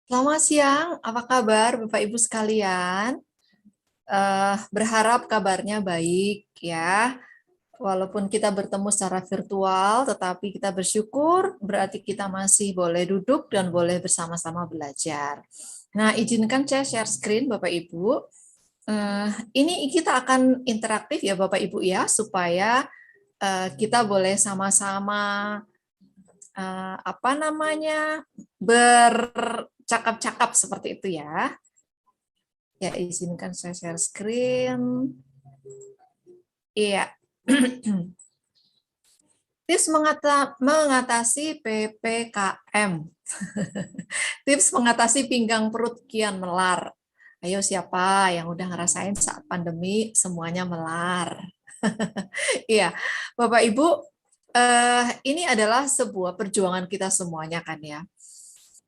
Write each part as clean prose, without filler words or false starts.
Selamat siang, apa kabar Bapak Ibu sekalian? Berharap kabarnya baik ya. Walaupun kita bertemu secara virtual, tetapi kita bersyukur berarti kita masih boleh duduk dan boleh bersama-sama belajar. Nah, izinkan saya share screen Bapak Ibu. Ini kita akan interaktif ya Bapak Ibu ya, supaya kita boleh sama-sama apa namanya bercakap-cakap seperti itu ya. Ya, izinkan saya share screen. Iya. Tips mengatasi PPKM. Tips mengatasi pinggang perut kian melar. Ayo siapa yang udah ngerasain saat pandemi semuanya melar? Iya, Bapak Ibu, ini adalah sebuah perjuangan kita semuanya kan ya.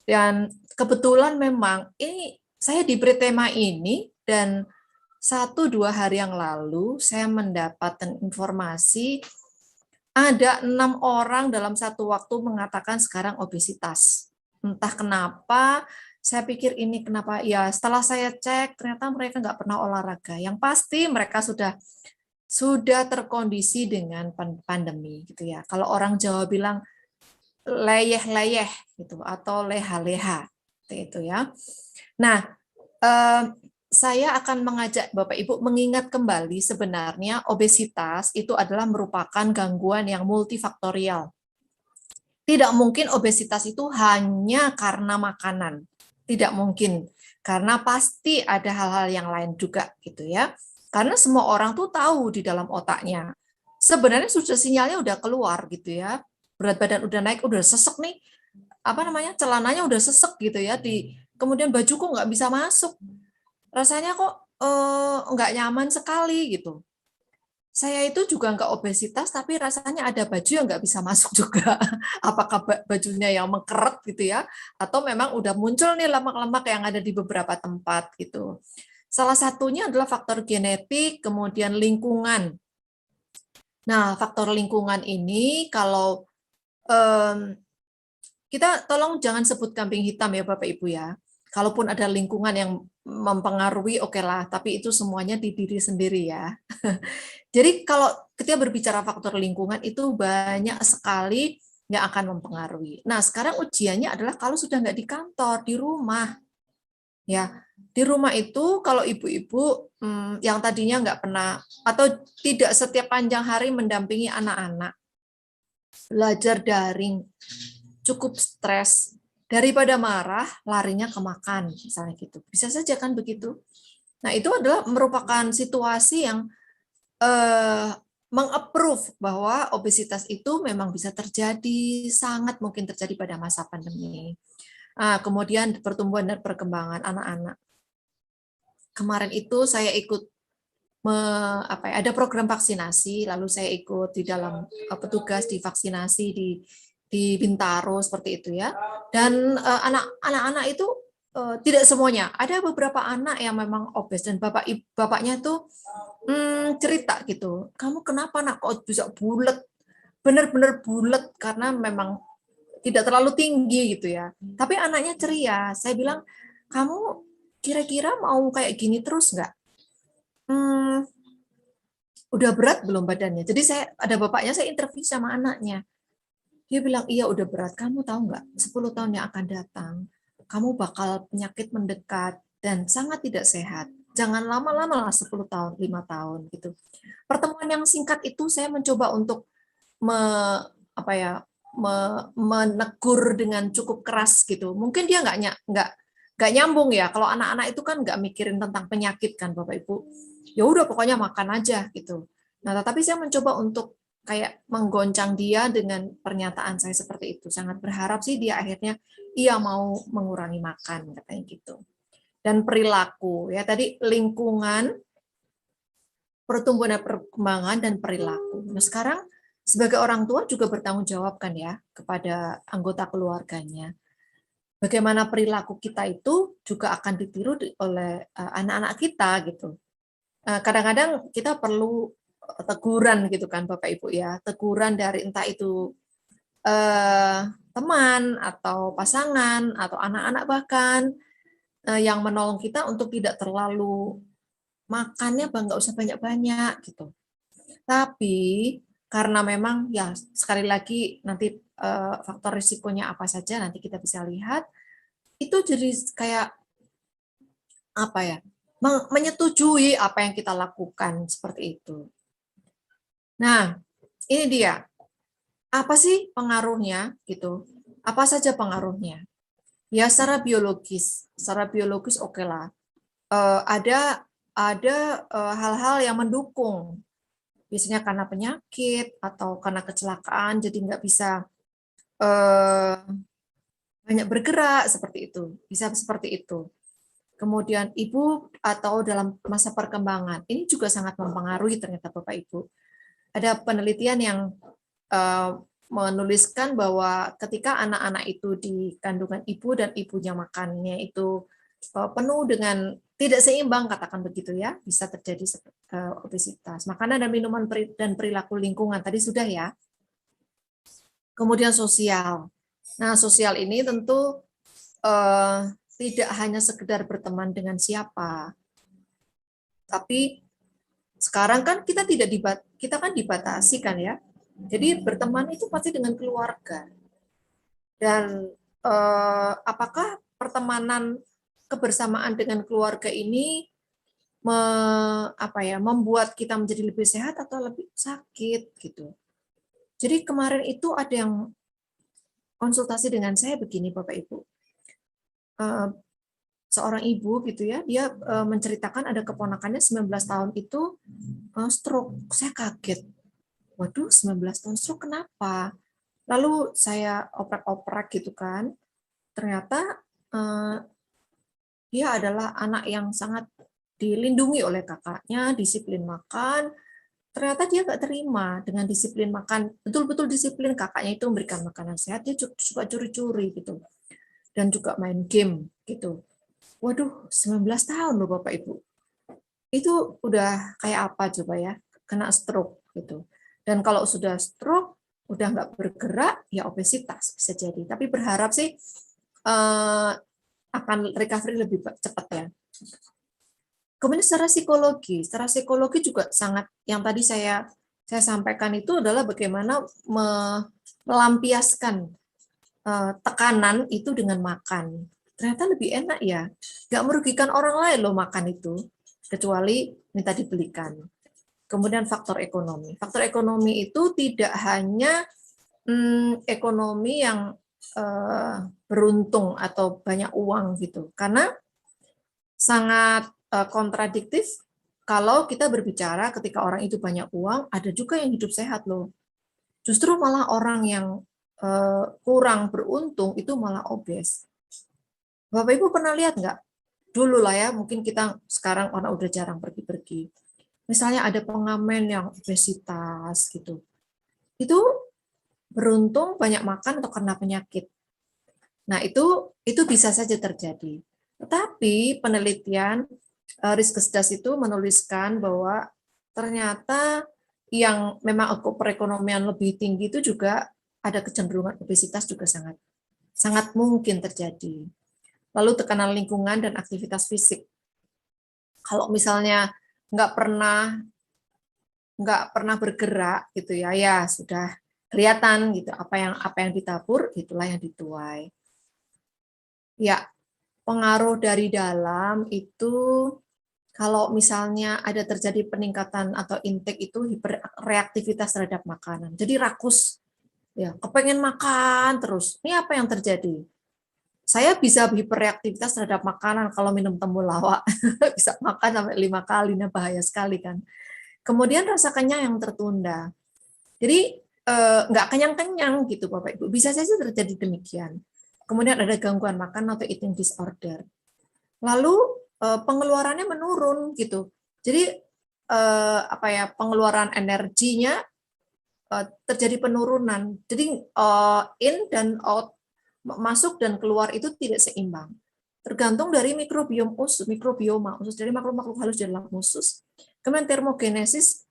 Dan kebetulan memang ini saya diberi tema ini dan 1-2 hari yang lalu saya mendapatkan informasi ada 6 orang dalam satu waktu mengatakan sekarang obesitas. Entah kenapa, saya pikir ini kenapa, ya setelah saya cek ternyata mereka nggak pernah olahraga. Yang pasti mereka sudah terkondisi dengan pandemi gitu ya. Kalau orang Jawa bilang leyeh-leyeh gitu atau leha-leha itu ya. Nah, eh, saya akan mengajak Bapak Ibu mengingat kembali sebenarnya obesitas itu adalah merupakan gangguan yang multifaktorial. Tidak mungkin obesitas itu hanya karena makanan. Tidak mungkin. Karena pasti ada hal-hal yang lain juga gitu ya. Karena semua orang tuh tahu di dalam otaknya. Sebenarnya sudah sinyalnya udah keluar gitu ya. Berat badan udah naik, udah sesek nih. Apa namanya? Celananya udah sesek gitu ya. Kemudian bajuku nggak bisa masuk. Rasanya kok nggak nyaman sekali gitu. Saya itu juga nggak obesitas, tapi rasanya ada baju yang nggak bisa masuk juga. Apakah bajunya yang mengkeret gitu ya, atau memang udah muncul nih lemak-lemak yang ada di beberapa tempat gitu. Salah satunya adalah faktor genetik, kemudian lingkungan. Nah, faktor lingkungan ini kalau kita tolong jangan sebut kambing hitam ya Bapak Ibu ya. Kalaupun ada lingkungan yang mempengaruhi, oke lah, tapi itu semuanya di diri sendiri ya. Jadi kalau kita berbicara faktor lingkungan itu banyak sekali yang akan mempengaruhi. Nah, sekarang ujiannya adalah kalau sudah nggak di kantor, di rumah. Ya, di rumah itu kalau ibu-ibu yang tadinya nggak pernah atau tidak setiap panjang hari mendampingi anak-anak, belajar daring, cukup stres, daripada marah, larinya ke makan, misalnya gitu. Bisa saja kan begitu. Nah, itu adalah merupakan situasi yang mengapprove bahwa obesitas itu memang bisa terjadi, sangat mungkin terjadi pada masa pandemi. Kemudian pertumbuhan dan perkembangan anak-anak. Kemarin itu saya ikut ada program vaksinasi, lalu saya ikut di dalam petugas di vaksinasi di Bintaro seperti itu ya. Dan anak-anak itu tidak semuanya. Ada beberapa anak yang memang obes dan bapaknya tuh cerita gitu. Kamu kenapa nak kok bisa bulat? Benar-benar bulat karena memang tidak terlalu tinggi gitu ya. Tapi anaknya ceria. Saya bilang, kamu kira-kira mau kayak gini terus nggak? Hmm, udah berat belum badannya? Jadi saya ada bapaknya, saya interview sama anaknya. Dia bilang, iya udah berat. Kamu tahu nggak, 10 tahun yang akan datang, kamu bakal penyakit mendekat dan sangat tidak sehat. Jangan lama-lama lah 10 tahun, 5 tahun gitu. Pertemuan yang singkat itu saya mencoba untuk me, apa ya, menegur dengan cukup keras gitu. Mungkin dia nggak nyambung ya. Kalau anak-anak itu kan nggak mikirin tentang penyakit kan Bapak Ibu. Ya udah pokoknya makan aja gitu. Nah, tetapi saya mencoba untuk kayak menggoncang dia dengan pernyataan saya seperti itu. Sangat berharap sih dia akhirnya ia mau mengurangi makan katanya gitu. Dan perilaku ya tadi lingkungan, pertumbuhan dan perkembangan dan perilaku. Nah, sekarang sebagai orang tua juga bertanggung jawab kan ya kepada anggota keluarganya. Bagaimana perilaku kita itu juga akan ditiru oleh anak-anak kita gitu. Kadang-kadang kita perlu teguran gitu kan Bapak Ibu ya, teguran dari entah itu teman atau pasangan atau anak-anak bahkan yang menolong kita untuk tidak terlalu makannya nggak usah banyak-banyak gitu. Tapi karena memang ya sekali lagi nanti faktor risikonya apa saja nanti kita bisa lihat, itu jadi kayak apa ya, menyetujui apa yang kita lakukan seperti itu. Nah, ini dia. Apa sih pengaruhnya gitu? Apa saja pengaruhnya? Ya secara biologis oke lah. Ada hal-hal yang mendukung, biasanya karena penyakit atau karena kecelakaan, jadi nggak bisa eh, banyak bergerak seperti itu, bisa seperti itu. Kemudian ibu atau dalam masa perkembangan, ini juga sangat mempengaruhi ternyata Bapak Ibu. Ada penelitian yang eh, menuliskan bahwa ketika anak-anak itu di kandungan ibu dan ibunya makannya itu penuh dengan tidak seimbang, katakan begitu ya, bisa terjadi obesitas. Makanan dan minuman dan perilaku lingkungan tadi sudah ya. Kemudian sosial. Nah, sosial ini tentu eh, tidak hanya sekedar berteman dengan siapa, tapi sekarang kan kita kan dibatasi kan ya. Jadi berteman itu pasti dengan keluarga. Dan apakah pertemanan kebersamaan dengan keluarga ini membuat kita menjadi lebih sehat atau lebih sakit gitu. Jadi kemarin itu ada yang konsultasi dengan saya begini Bapak Ibu. Eh, Seorang ibu gitu ya, dia menceritakan ada keponakannya 19 tahun itu stroke. Saya kaget. Waduh, 19 tahun stroke kenapa? Lalu saya oprek-oprek gitu kan. Ternyata dia adalah anak yang sangat dilindungi oleh kakaknya, disiplin makan. Ternyata dia nggak terima dengan disiplin makan, betul-betul disiplin, kakaknya itu memberikan makanan sehat, dia suka curi-curi gitu. Dan juga main game gitu. Waduh, 19 tahun loh Bapak Ibu. Itu udah kayak apa coba ya? Kena stroke gitu. Dan kalau sudah stroke, udah nggak bergerak, ya obesitas bisa jadi. Tapi berharap sih akan recovery lebih cepat ya. Kemudian secara psikologi juga sangat, yang tadi saya sampaikan itu adalah bagaimana melampiaskan tekanan itu dengan makan. Ternyata lebih enak ya, nggak merugikan orang lain loh makan itu, kecuali minta dibelikan. Kemudian faktor ekonomi. Faktor ekonomi itu tidak hanya ekonomi yang beruntung atau banyak uang gitu, karena sangat kontradiktif kalau kita berbicara ketika orang itu banyak uang, ada juga yang hidup sehat loh. Justru malah orang yang kurang beruntung itu malah obes. Bapak Ibu pernah lihat nggak? Dulu lah ya, mungkin kita sekarang orang udah jarang pergi-pergi. Misalnya ada pengamen yang obesitas gitu. Itu beruntung banyak makan atau karena penyakit. Nah, itu bisa saja terjadi. Tetapi penelitian Riskesdas itu menuliskan bahwa ternyata yang memang perekonomian lebih tinggi itu juga ada kecenderungan obesitas juga sangat sangat mungkin terjadi. Lalu tekanan lingkungan dan aktivitas fisik. Kalau misalnya nggak pernah bergerak gitu ya, ya sudah kelihatan gitu apa yang ditabur itulah yang dituai. Ya, pengaruh dari dalam itu kalau misalnya ada terjadi peningkatan atau intake itu hiperreaktivitas terhadap makanan. Jadi rakus, ya, kepengen makan terus. Ini apa yang terjadi? Saya bisa hiperreaktivitas terhadap makanan kalau minum temulawak. Bisa makan sampai 5 kali, nah bahaya sekali kan. Kemudian rasa kenyang yang tertunda. Jadi nggak kenyang-kenyang gitu Bapak Ibu. Bisa saja terjadi demikian. Kemudian ada gangguan makan atau eating disorder. Lalu pengeluarannya menurun gitu. Jadi pengeluaran energinya terjadi penurunan. Jadi in dan out, masuk dan keluar itu tidak seimbang. Tergantung dari mikrobioma usus dari makhluk-makhluk halus di dalam usus. Kemudian termogenesis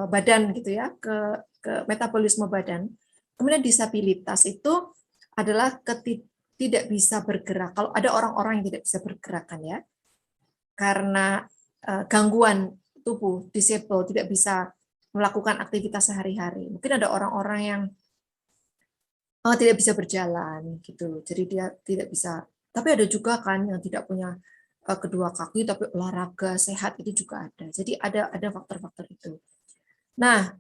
badan gitu ya, ke metabolisme badan. Kemudian disabilitas itu adalah tidak bisa bergerak. Kalau ada orang-orang yang tidak bisa bergerak kan ya, karena gangguan tubuh, disable, tidak bisa melakukan aktivitas sehari-hari. Mungkin ada orang-orang yang tidak bisa berjalan gitu. Jadi dia tidak bisa. Tapi ada juga kan yang tidak punya kedua kaki tapi olahraga sehat, itu juga ada. Jadi ada faktor-faktor itu. Nah,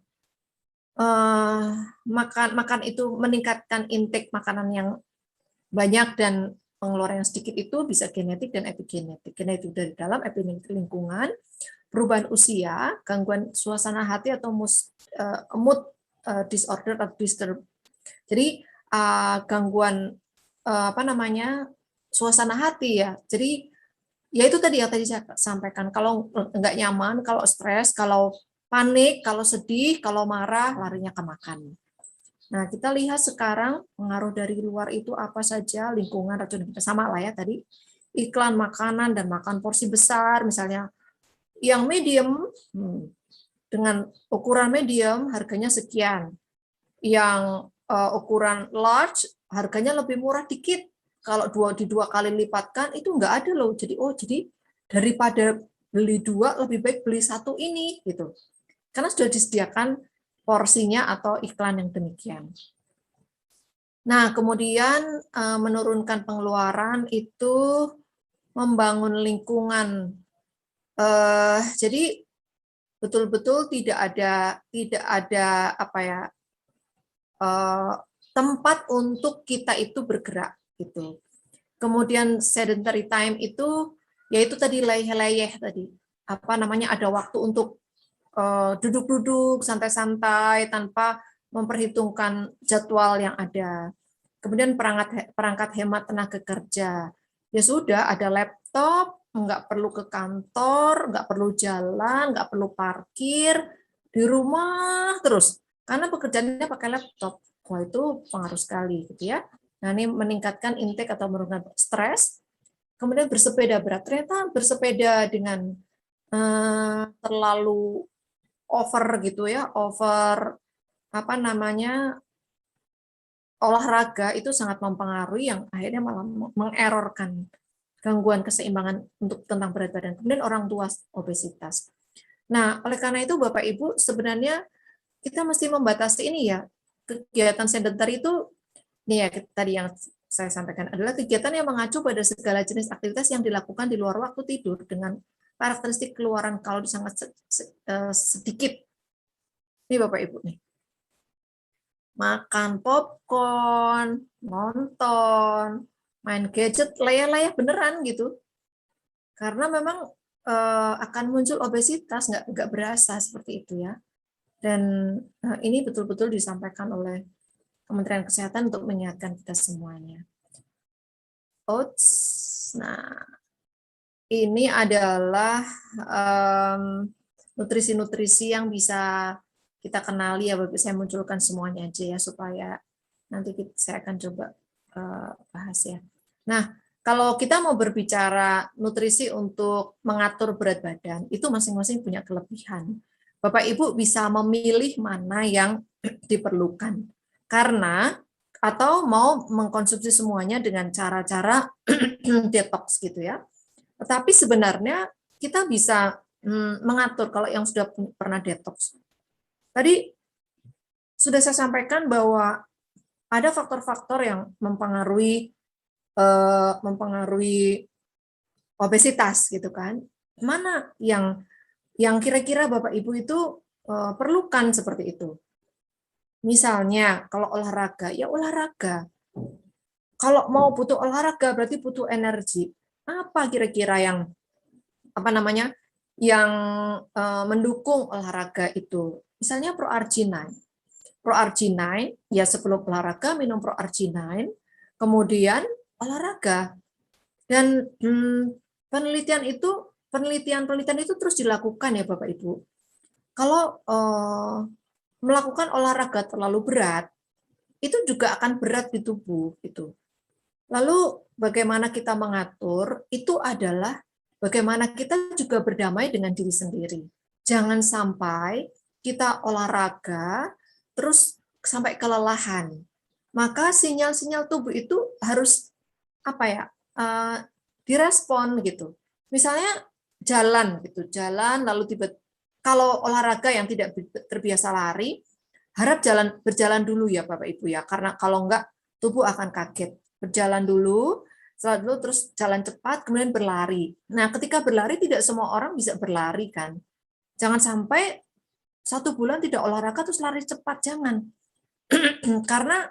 makan itu meningkatkan intake makanan yang banyak dan pengeluaran yang sedikit itu bisa genetik dan epigenetik. Genetik dari dalam, epigenetik lingkungan, perubahan usia, gangguan suasana hati atau mood disorder atau disturb. Jadi gangguan apa namanya, suasana hati ya. Jadi ya itu tadi yang tadi saya sampaikan, kalau nggak nyaman, kalau stres, kalau panik, kalau sedih, kalau marah, larinya ke makan. Nah, kita lihat sekarang pengaruh dari luar itu apa saja, lingkungan, racun, kita sama lah ya tadi, iklan makanan dan makan porsi besar, misalnya yang medium dengan ukuran medium harganya sekian, yang ukuran large harganya lebih murah dikit. Kalau di dua kali lipatkan itu nggak ada loh. Jadi jadi daripada beli dua lebih baik beli satu ini gitu. Karena sudah disediakan porsinya atau iklan yang demikian. Nah, kemudian menurunkan pengeluaran itu membangun lingkungan. Jadi betul-betul tidak ada apa ya, tempat untuk kita itu bergerak gitu. Kemudian sedentary time itu yaitu tadi leyeh-leyeh tadi. Apa namanya, ada waktu untuk duduk-duduk santai-santai tanpa memperhitungkan jadwal yang ada. Kemudian perangkat hemat tenaga kerja. Ya sudah, ada laptop, nggak perlu ke kantor, nggak perlu jalan, nggak perlu parkir, di rumah terus. Karena pekerjaannya pakai laptop. Wah, itu pengaruh sekali gitu ya. Nah, ini meningkatkan intake atau menurunkan stres. Kemudian bersepeda berat. Ternyata bersepeda dengan terlalu over gitu ya, over apa namanya, olahraga itu sangat mempengaruhi, yang akhirnya malah mengerorkan gangguan keseimbangan untuk tentang berat badan. Kemudian orang tua obesitas. Nah, oleh karena itu Bapak Ibu, sebenarnya kita mesti membatasi ini ya, kegiatan sedentary itu, nih ya tadi yang saya sampaikan adalah kegiatan yang mengacu pada segala jenis aktivitas yang dilakukan di luar waktu tidur dengan karakteristik keluaran kalori sangat sedikit. Ini Bapak Ibu nih. Makan popcorn, nonton, main gadget, layar-layar beneran gitu. Karena memang akan muncul obesitas, nggak berasa seperti itu ya. Dan ini betul-betul disampaikan oleh Kementerian Kesehatan untuk mengingatkan kita semuanya. Nah, ini adalah nutrisi-nutrisi yang bisa kita kenali ya, Bapak. Saya munculkan semuanya aja ya supaya nanti saya akan coba bahas ya. Nah, kalau kita mau berbicara nutrisi untuk mengatur berat badan, itu masing-masing punya kelebihan. Bapak Ibu bisa memilih mana yang diperlukan. Karena atau mau mengkonsumsi semuanya dengan cara-cara detox gitu ya. Tetapi sebenarnya kita bisa mengatur kalau yang sudah pernah detox. Tadi sudah saya sampaikan bahwa ada faktor-faktor yang mempengaruhi obesitas gitu kan. Mana yang kira-kira Bapak Ibu itu perlukan seperti itu. Misalnya kalau olahraga, ya olahraga. Kalau mau butuh olahraga berarti butuh energi. Apa kira-kira yang apa namanya, yang mendukung olahraga itu? Misalnya Pro-Arginine. Pro-Arginine, ya sebelum olahraga minum Pro-Arginine, kemudian olahraga. Dan penelitian itu terus dilakukan ya Bapak Ibu. Kalau melakukan olahraga terlalu berat, itu juga akan berat di tubuh gitu. Lalu bagaimana kita mengatur itu adalah bagaimana kita juga berdamai dengan diri sendiri. Jangan sampai kita olahraga terus sampai kelelahan. Maka sinyal-sinyal tubuh itu harus apa ya? Direspon gitu. Misalnya jalan gitu, jalan lalu tiba kalau olahraga yang tidak terbiasa lari, harap berjalan dulu ya Bapak Ibu ya, karena kalau enggak tubuh akan kaget. Berjalan dulu, setelah dulu terus jalan cepat, kemudian berlari. Nah, ketika berlari tidak semua orang bisa berlari kan. Jangan sampai 1 bulan tidak olahraga terus lari cepat, jangan. Karena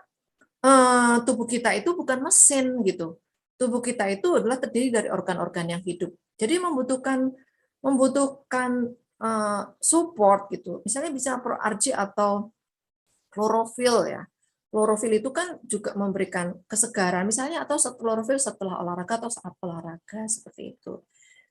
tubuh kita itu bukan mesin gitu. Tubuh kita itu adalah terdiri dari organ-organ yang hidup. Jadi membutuhkan support gitu. Misalnya bisa pro-argi atau klorofil ya. Klorofil itu kan juga memberikan kesegaran misalnya atau klorofil setelah olahraga atau saat olahraga seperti itu.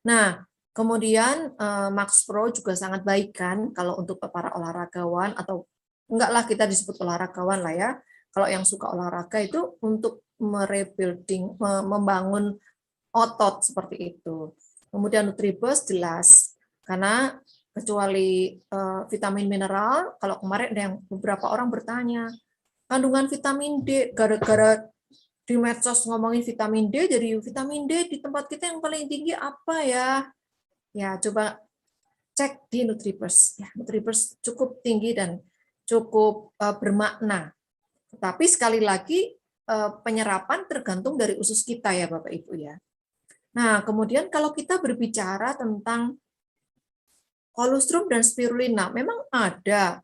Nah, kemudian Max Pro juga sangat baik kan kalau untuk para olahragawan atau enggaklah kita disebut olahragawan lah ya. Kalau yang suka olahraga itu untuk merebuilding, membangun otot seperti itu. Kemudian Nutribus jelas karena kecuali vitamin mineral, kalau kemarin ada yang beberapa orang bertanya, kandungan vitamin D gara-gara di medsos ngomongin vitamin D, jadi vitamin D di tempat kita yang paling tinggi apa ya? Ya, coba cek di Nutribus. Ya, Nutribus cukup tinggi dan cukup bermakna. Tetapi sekali lagi penyerapan tergantung dari usus kita ya Bapak Ibu ya. Nah, kemudian kalau kita berbicara tentang kolostrum dan spirulina, memang ada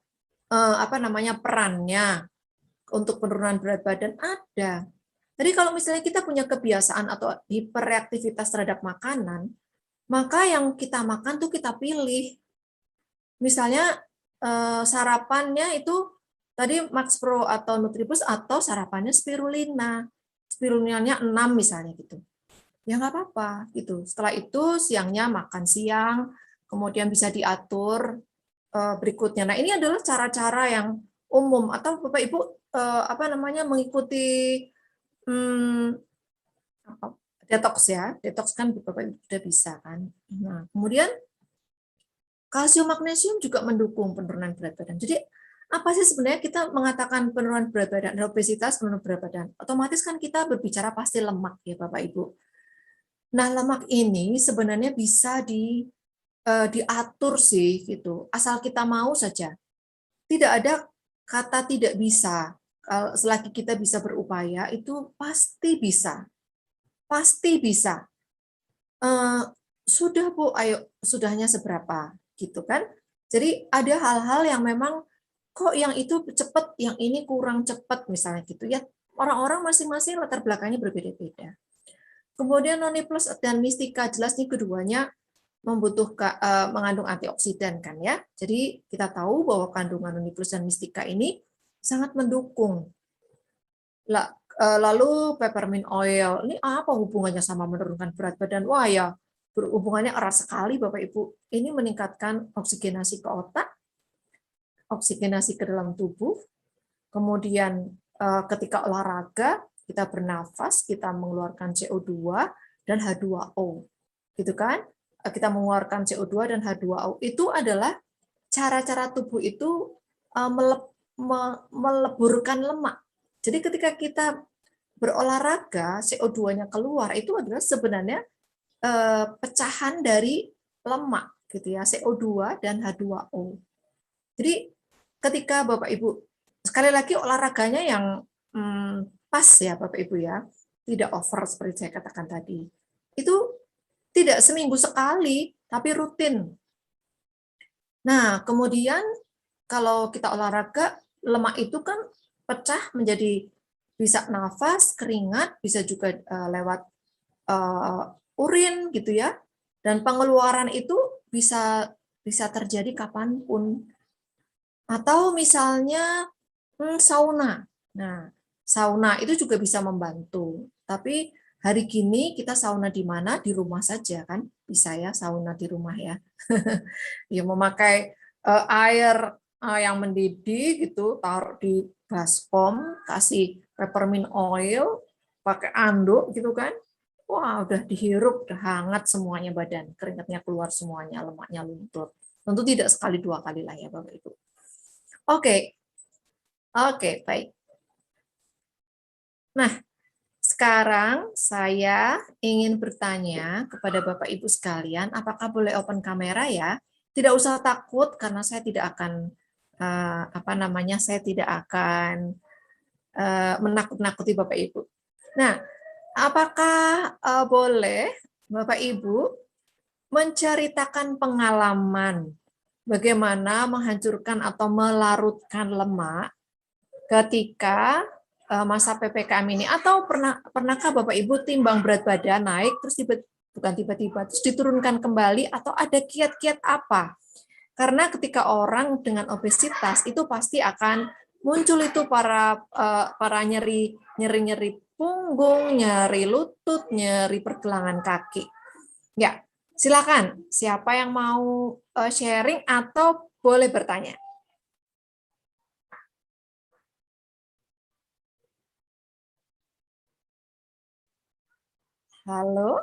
apa namanya perannya untuk penurunan berat badan ada. Jadi kalau misalnya kita punya kebiasaan atau hipereaktivitas terhadap makanan, maka yang kita makan tuh kita pilih. Misalnya sarapannya itu tadi Max Pro atau Nutribus atau sarapannya spirulina. Spirulinanya 6 misalnya gitu. Ya nggak apa-apa gitu. Setelah itu siangnya makan siang, kemudian bisa diatur berikutnya. Nah, ini adalah cara-cara yang umum atau Bapak Ibu apa namanya mengikuti hmm, detox ya. Detox kan Bapak Ibu sudah bisa kan. Nah, kemudian kalsium magnesium juga mendukung penurunan berat badan. Jadi apa sih sebenarnya kita mengatakan penurunan berat badan, obesitas, penurunan berat badan? Otomatis kan kita berbicara pasti lemak ya Bapak Ibu. Nah, lemak ini sebenarnya bisa diatur sih gitu. Asal kita mau saja. Tidak ada kata tidak bisa. Selagi kita bisa berupaya itu pasti bisa. Pasti bisa. Sudah Bu, ayo sudahnya seberapa gitu kan. Jadi ada hal-hal yang memang kok yang itu cepat, yang ini kurang cepat misalnya gitu ya. Orang-orang masing-masing latar belakangnya berbeda-beda. Kemudian Noni Plus dan Mistika jelas nih keduanya membutuhkan mengandung antioksidan kan ya. Jadi kita tahu bahwa kandungan Noni Plus dan Mistika ini sangat mendukung. Lalu peppermint oil, ini apa hubungannya sama menurunkan berat badan? Wah ya, berhubungannya erat sekali Bapak Ibu. Ini meningkatkan oksigenasi ke otak, oksigenasi ke dalam tubuh, kemudian ketika olahraga, kita bernafas, kita mengeluarkan CO2 dan H2O. Gitu kan? Kita mengeluarkan CO2 dan H2O. Itu adalah cara-cara tubuh itu meleburkan lemak. Jadi ketika kita berolahraga, CO2-nya keluar, itu adalah sebenarnya pecahan dari lemak gitu ya, CO2 dan H2O. Jadi ketika Bapak Ibu sekali lagi olahraganya yang pas ya Bapak Ibu ya, tidak over seperti saya katakan tadi. Itu tidak seminggu sekali, tapi rutin. Nah, kemudian kalau kita olahraga, lemak itu kan pecah menjadi bisa nafas, keringat, bisa juga lewat urin gitu ya. Dan pengeluaran itu bisa terjadi kapanpun. Atau misalnya sauna. Nah, sauna itu juga bisa membantu. Tapi hari gini kita sauna di mana? Di rumah saja kan? Bisa ya sauna di rumah ya. Ya memakai air yang mendidih gitu, taruh di baskom, kasih peppermint oil, pakai anduk gitu kan. Wah, udah dihirup, udah hangat semuanya badan, keringatnya keluar semuanya, lemaknya luntur. Tentu tidak sekali dua kali lah ya Bapak Ibu. Oke, Oke, baik. Nah, sekarang saya ingin bertanya kepada Bapak Ibu sekalian, apakah boleh open kamera ya? Tidak usah takut karena saya tidak akan saya tidak akan menakut-nakuti Bapak Ibu. Nah, apakah boleh Bapak Ibu menceritakan pengalaman bagaimana menghancurkan atau melarutkan lemak ketika masa PPKM ini, atau pernahkah Bapak Ibu timbang berat badan naik terus bukan tiba-tiba terus diturunkan kembali, atau ada kiat-kiat apa? Karena ketika orang dengan obesitas itu pasti akan muncul itu para nyeri punggung, nyeri lutut, nyeri pergelangan kaki. Ya, silakan. Siapa yang mau sharing atau boleh bertanya? Halo?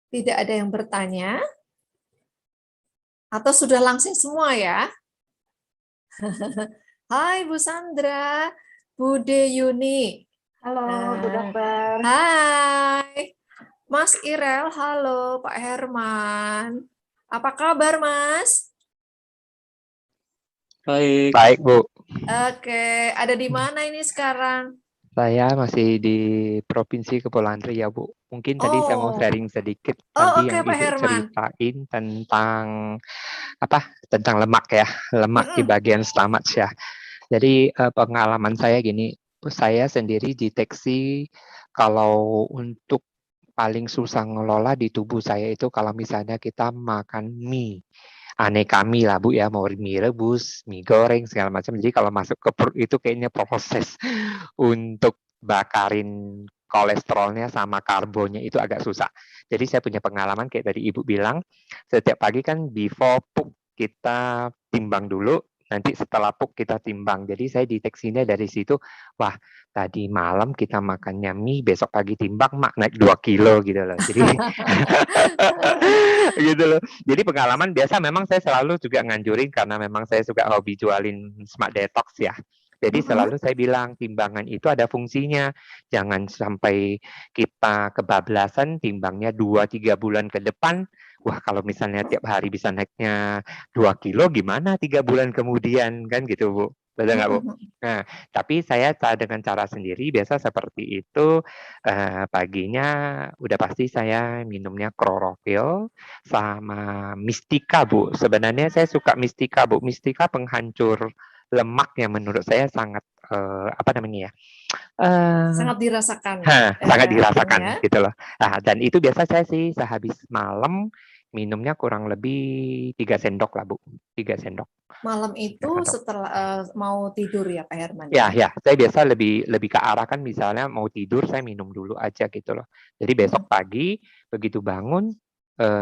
Tidak ada yang bertanya? Atau sudah langsung semua ya? Hai Bu Sandra, Bude Yuni. Halo, Bu Dokter. Hai. Mas Irel, halo Pak Herman. Apa kabar Mas? Baik, Bu. Oke, ada di mana ini sekarang? Saya masih di Provinsi Kepulauan Riau, Bu. Mungkin tadi saya mau sharing sedikit tadi Oke yang Pak Ibu Herman. ceritain tentang tentang lemak ya, lemak di bagian stomach ya. Jadi pengalaman saya gini, saya sendiri deteksi kalau untuk paling susah ngelola di tubuh saya itu kalau misalnya kita makan mie. Aneka mie lah Bu ya, mau mie rebus, mie goreng segala macam. Jadi kalau masuk ke perut itu kayaknya proses untuk bakarin kolesterolnya sama karbonnya itu agak susah. Jadi saya punya pengalaman kayak tadi Ibu bilang, setiap pagi kan before pup kita timbang dulu, nanti setelah pup kita timbang. Jadi saya deteksinya dari situ, wah tadi malam kita makannya mie, besok pagi timbang mak naik 2 kilo gitu loh. Jadi gitu loh. Jadi pengalaman biasa memang saya selalu juga nganjurin karena memang saya suka hobi jualin smart detox ya. Jadi selalu saya bilang timbangan itu ada fungsinya. Jangan sampai kita kebablasan timbangnya 2-3 bulan ke depan. Wah kalau misalnya tiap hari bisa naiknya 2 kilo gimana 3 bulan kemudian kan gitu Bu. Betul nggak Bu? Nah tapi saya dengan cara sendiri biasa seperti itu paginya udah pasti saya minumnya klorofil sama Mistika Bu. Sebenarnya saya suka Mistika Bu. Mistika penghancur lemak yang menurut saya sangat apa namanya ya? Sangat dirasakan. Sangat dirasakan Ya. gitu loh. Nah, dan itu biasa saya sih sehabis malam minumnya kurang lebih 3 sendok lah Bu. 3 sendok. Malam itu setelah mau tidur ya Pak Herman ya? Ya, saya biasa lebih ke arah kan misalnya mau tidur saya minum dulu aja gitu loh. Jadi besok pagi begitu bangun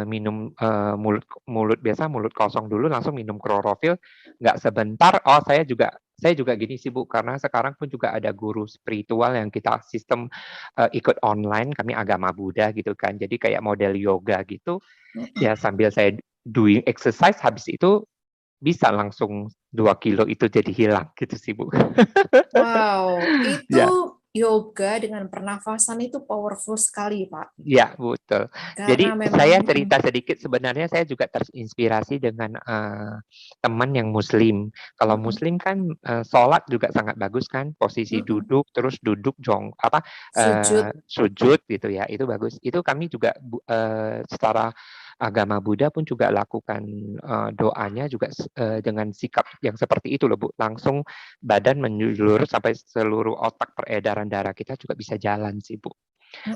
minum mulut biasa mulut kosong dulu langsung minum klorofil nggak sebentar. Saya juga gini sih Bu, karena sekarang pun juga ada guru spiritual yang kita sistem ikut online, kami agama Buddha gitu kan, jadi kayak model yoga gitu, ya sambil saya doing exercise, habis itu bisa langsung 2 kilo itu jadi hilang gitu sih Bu. Wow, itu Ya. yoga dengan pernafasan itu powerful sekali Pak. Ya, betul. Karena Jadi memang saya cerita sedikit, sebenarnya saya juga terinspirasi dengan teman yang muslim. Kalau muslim kan sholat juga sangat bagus kan, posisi duduk terus duduk sujud gitu ya, itu bagus. Itu kami juga secara agama Buddha pun juga lakukan doanya juga dengan sikap yang seperti itu loh Bu. Langsung badan menjulur sampai seluruh otak peredaran darah kita juga bisa jalan sih Bu.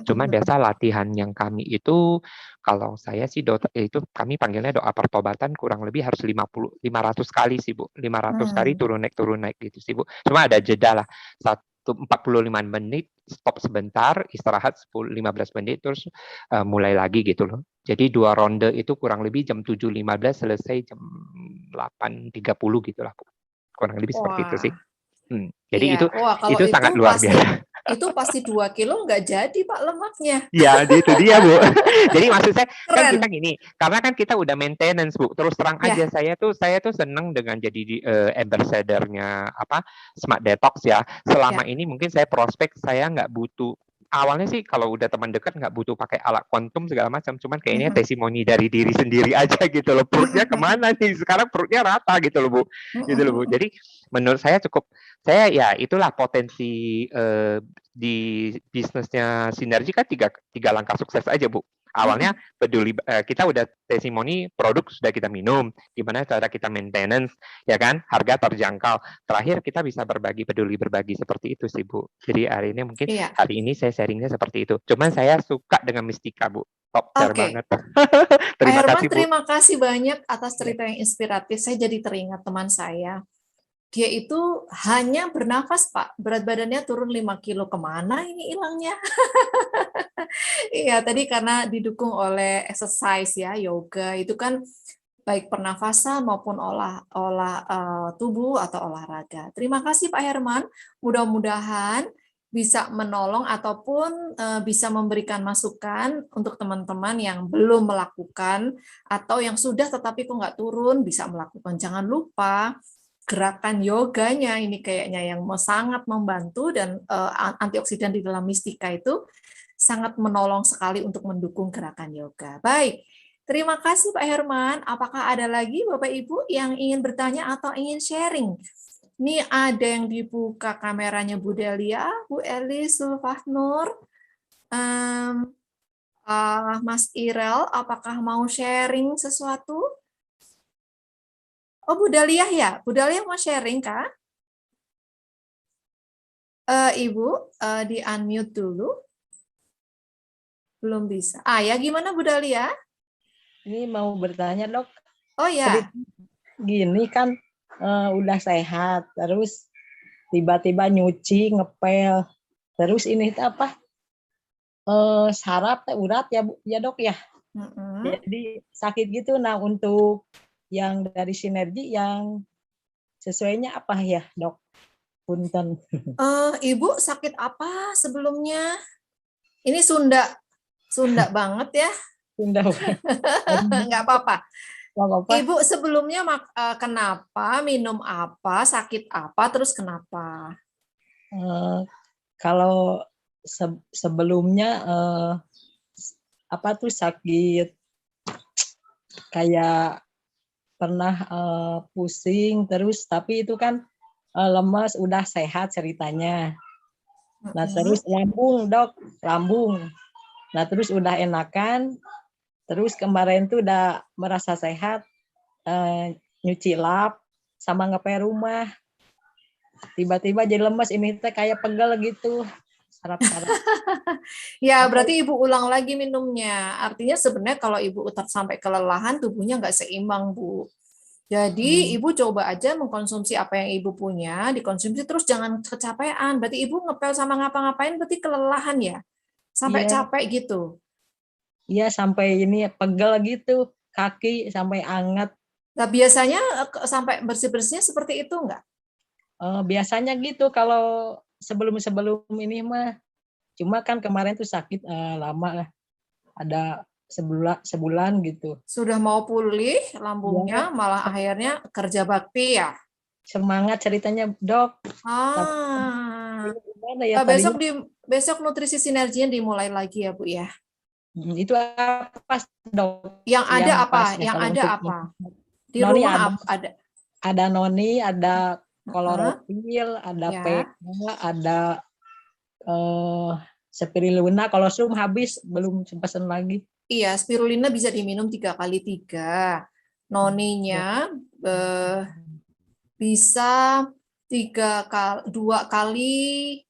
Cuma biasa latihan yang kami itu, kalau saya sih itu kami panggilnya doa pertobatan kurang lebih harus 500 kali sih Bu. 500 kali turun naik gitu sih Bu. Cuma ada jeda lah. 45 menit, stop sebentar, istirahat 15 menit, terus mulai lagi gitu loh. Jadi 2 ronde itu kurang lebih jam 7.15 selesai jam 8.30 gitu lah. Kurang lebih seperti itu sih. Jadi iya. itu Wah, kalau sangat luar biasa. Itu pasti 2 kilo nggak jadi Pak lemaknya. Ya, itu dia, Bu. Jadi maksud saya kan Keren. kita gini, karena kan kita udah maintenance, Bu. Terus terang Ya. aja saya tuh seneng dengan jadi ambassador-nya apa Smart Detox ya. Selama Ya. ini mungkin saya prospek saya nggak butuh awalnya sih kalau udah teman dekat nggak butuh pakai alat kuantum segala macam, cuman kayaknya Mhm. testimoni dari diri sendiri aja gitu loh. Perutnya kemana nih? Sekarang perutnya rata gitu loh, Bu. Gitu loh, Bu. Jadi menurut saya saya ya itulah potensi di bisnisnya Sinergi kan tiga langkah sukses aja, Bu. Awalnya peduli kita udah testimoni produk sudah kita minum, gimana cara kita maintenance, ya kan, harga terjangkau. Terakhir kita bisa peduli berbagi seperti itu sih, Bu. Jadi hari Iya. ini saya sharingnya seperti itu. Cuman saya suka dengan Mistika, Bu. Top share Oke. banget. Pak Terima Herman, kasih, Bu. terima kasih banyak atas Ya. cerita yang inspiratif. Saya jadi teringat teman saya. Dia itu hanya bernafas, Pak. Berat badannya turun 5 kilo. Kemana ini hilangnya? Iya, tadi karena didukung oleh exercise ya, yoga. Itu kan baik pernafasan maupun olah tubuh atau olahraga. Terima kasih Pak Herman. Mudah-mudahan bisa menolong ataupun bisa memberikan masukan untuk teman-teman yang belum melakukan atau yang sudah tetapi kok nggak turun bisa melakukan. Jangan lupa gerakan yoganya ini kayaknya yang sangat membantu dan antioksidan di dalam Mistika itu sangat menolong sekali untuk mendukung gerakan yoga. Baik, terima kasih Pak Herman. Apakah ada lagi Bapak Ibu yang ingin bertanya atau ingin sharing? Ini ada yang dibuka kameranya Bu Delia, Bu Elis, Sulfahnur, Mas Irel, apakah mau sharing sesuatu? Oh, Bu Delia ya? Bu Delia mau sharing, Kak? Ibu, di-unmute dulu. Belum bisa. Ya gimana Bu Delia? Ini mau bertanya dok, Oh ya, cerita gini kan udah sehat, terus tiba-tiba nyuci, ngepel, terus ini apa saraf urat ya Bu, ya dok ya. Jadi sakit gitu. Nah untuk yang dari Sinergi yang sesuainya apa ya dok? Punten. Ibu sakit apa sebelumnya? Ini Sunda banget ya. Bunda. Nggak apa-apa. Apa-apa. Ibu sebelumnya kenapa, minum apa, sakit apa, terus kenapa? Kalau sebelumnya apa tuh sakit kayak pernah pusing terus tapi itu kan lemas udah sehat ceritanya. Nah terus lambung dok, lambung. Nah terus udah enakan, terus kemarin tuh udah merasa sehat, nyuci lap sama ngepel rumah. Tiba-tiba jadi lemas, ini teh kayak pegel gitu, saraf-saraf. Ya, berarti Ibu ulang lagi minumnya. Artinya sebenarnya kalau Ibu sampai kelelahan, tubuhnya nggak seimbang, Bu. Jadi Ibu coba aja mengkonsumsi apa yang Ibu punya, dikonsumsi terus jangan kecapean. Berarti Ibu ngepel sama ngapa-ngapain berarti kelelahan ya? Sampai Iya, capek gitu. iya sampai ini pegel gitu, kaki sampai anget. Nah, biasanya sampai bersih-bersihnya seperti itu enggak? Biasanya gitu kalau sebelum-sebelum ini mah. Cuma kan kemarin tuh sakit lama lah, ada sebulan gitu. Sudah mau pulih lambungnya, Ya, malah akhirnya kerja bakti ya? semangat ceritanya dok. Tapi Ah, gimana ya besok tadinya besok nutrisi sinerginya dimulai lagi ya, Bu ya. itu apa dok Yang ada yang apa? pasnya Yang kalau ada untuk apa? Di noni rumah ada. ada noni, ada Heeh, kloropil, ada ya. PK, ada eh, spirulina. Kalau zoom habis belum pesen lagi. Iya, spirulina bisa diminum 3x3. Noninya bisa 2x20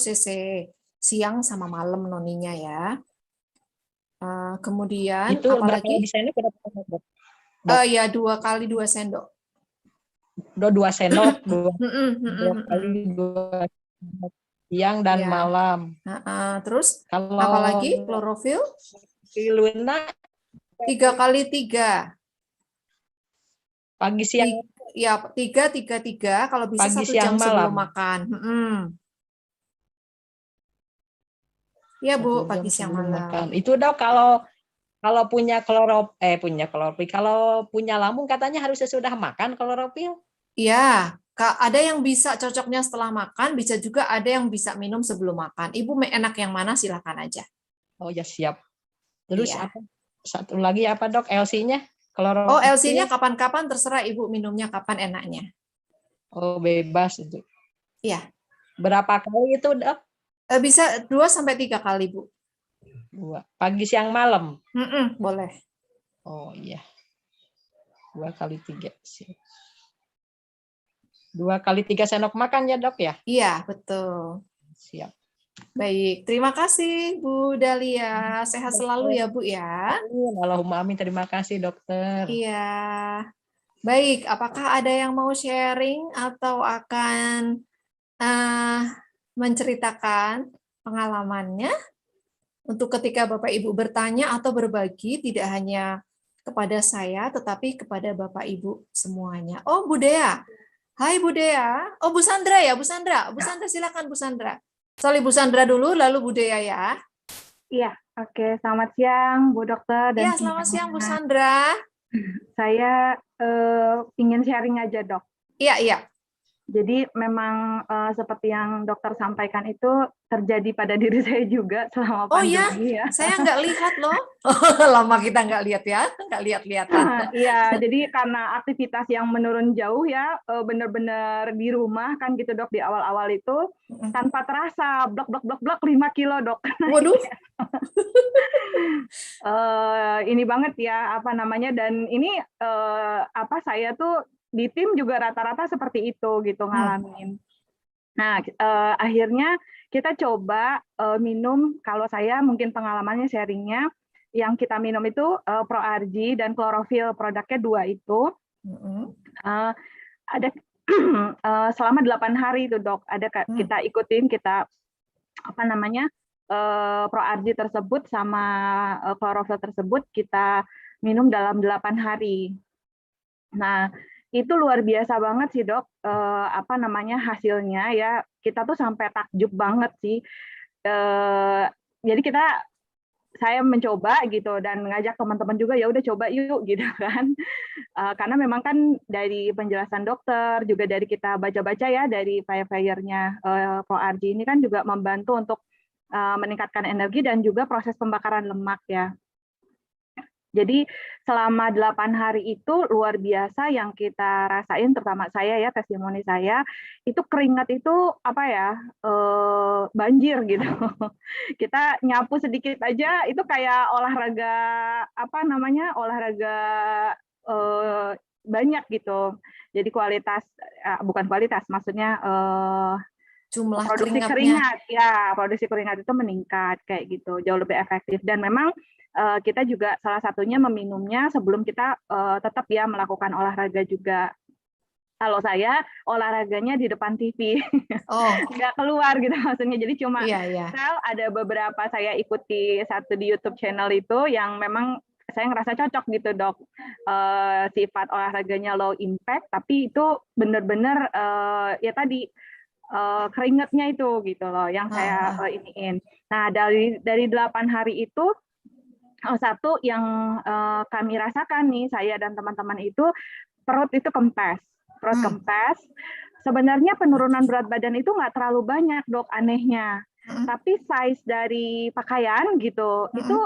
cc siang sama malam noninya ya. Kemudian Itu kalau apalagi? di sana berapa dok? Dok, Ya 2x2 sendok. 2 sendok, Mm-mm, dua mm-mm, kali mm-mm. 2 sendok siang dan Ya. malam. Terus Kalau apalagi klorofil spirulina 3x3. pagi siang Ya 3, 3, 3. Kalau bisa pagi 1 siang jam sebelum malam. makan. Iya Bu, 1 jam pagi siang sebelum malam. makan. Itu Dok kalau punya klorofil, kalau punya lambung katanya harus sesudah makan klorofil. Iya, Kak, ada yang bisa cocoknya setelah makan, bisa juga ada yang bisa minum sebelum makan. Ibu enak yang mana silakan aja. Oh ya siap. Terus Iya. apa? Satu lagi apa Dok? LC-nya? Oh, LC-nya Klorofil? kapan-kapan terserah Ibu minumnya kapan enaknya. Oh bebas itu. Iya, Berapa kali itu Dok? bisa 2 sampai 3 kali, Bu. 2. Pagi, siang, malam. Boleh. Oh iya. 2 kali 3. 2 kali 3 sendok makan ya Dok ya? Iya, betul. Siap. Baik, terima kasih Bu Dahlia. Sehat selalu ya, Bu ya. Allahumma amin. Terima kasih dokter. Iya. Baik, apakah ada yang mau sharing atau akan menceritakan pengalamannya untuk ketika Bapak Ibu bertanya atau berbagi tidak hanya kepada saya tetapi kepada Bapak Ibu semuanya. Oh, Bu Dea. Hai Bu Dea. Oh, Bu Sandra ya, Bu Sandra. Bu Sandra silakan Bu Sandra. Sorry Bu Sandra dulu lalu Bu Dea ya. Iya, oke. Selamat siang, Bu Dokter dan Ya, selamat siang Bu semuanya. Sandra. Saya ingin sharing aja, Dok. Iya, iya. Jadi memang seperti yang dokter sampaikan itu terjadi pada diri saya juga selama Oh ya, pandemi ya. saya nggak lihat loh. Lama kita nggak lihat ya, nggak lihat-lihatan. Iya, jadi karena aktivitas yang menurun jauh ya, benar-benar di rumah kan gitu Dok di awal-awal itu tanpa terasa blok 5 kilo Dok. Waduh. Ini banget ya apa namanya dan ini saya tuh di tim juga rata-rata seperti itu gitu ngalamin. Nah, akhirnya kita coba minum, kalau saya mungkin pengalamannya sharingnya, yang kita minum itu ProArgi dan klorofil, produknya 2 itu. Ada selama 8 hari itu Dok, ada kita ikutin, kita apa namanya ProArgi tersebut sama klorofil tersebut kita minum dalam 8 hari. Nah, itu luar biasa banget sih Dok, hasilnya ya, kita tuh sampai takjub banget sih. Jadi saya mencoba gitu dan mengajak teman-teman juga, ya udah coba yuk gitu kan. Karena memang kan dari penjelasan dokter, juga dari kita baca-baca ya, dari flyer-nya ProArgi ini kan juga membantu untuk meningkatkan energi dan juga proses pembakaran lemak ya. Jadi selama 8 hari itu luar biasa yang kita rasain, terutama saya ya, testimoni saya, itu keringat itu banjir gitu. Kita nyapu sedikit aja itu kayak olahraga banyak gitu. Jadi bukan kualitas, maksudnya Jumlah produksi keringatnya. produksi keringat itu meningkat kayak gitu, jauh lebih efektif dan memang kita juga salah satunya meminumnya sebelum kita tetap ya melakukan olahraga juga. Kalau saya olahraganya di depan TV, nggak keluar gitu maksudnya. Jadi cuma ada beberapa saya ikuti satu di YouTube channel itu yang memang saya ngerasa cocok gitu Dok. Sifat olahraganya low impact, tapi itu benar-benar ya tadi keringatnya itu gitu loh yang saya iniin. Nah dari 8 hari itu satu yang kami rasakan nih saya dan teman-teman itu perut itu kempes, Sebenarnya penurunan berat badan itu nggak terlalu banyak Dok anehnya, tapi size dari pakaian gitu itu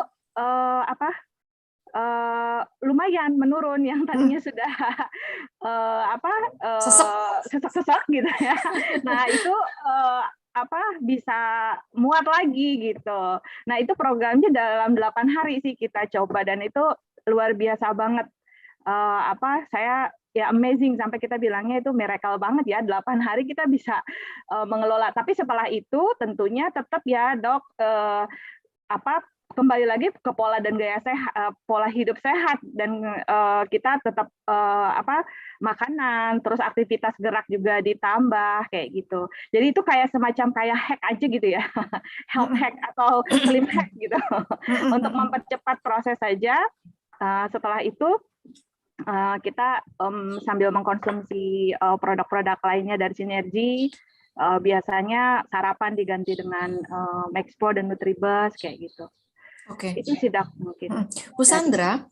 lumayan menurun yang tadinya sudah sesek gitu ya. Nah itu bisa muat lagi gitu. Nah itu programnya dalam 8 hari sih kita coba dan itu luar biasa banget. Saya ya amazing sampai kita bilangnya itu miracle banget ya 8 hari kita bisa mengelola. Tapi setelah itu tentunya tetap ya Dok kembali lagi ke pola dan gaya sehat, pola hidup sehat dan kita tetap makanan, terus aktivitas gerak juga ditambah kayak gitu. Jadi itu kayak semacam kayak hack aja gitu ya, health hack atau slim hack gitu, untuk mempercepat proses saja. Setelah itu kita sambil mengkonsumsi produk-produk lainnya dari Sinergi, biasanya sarapan diganti dengan Maxpro dan Nutribus kayak gitu. Oke. Itu sih Dok mungkin. Bu Sandra,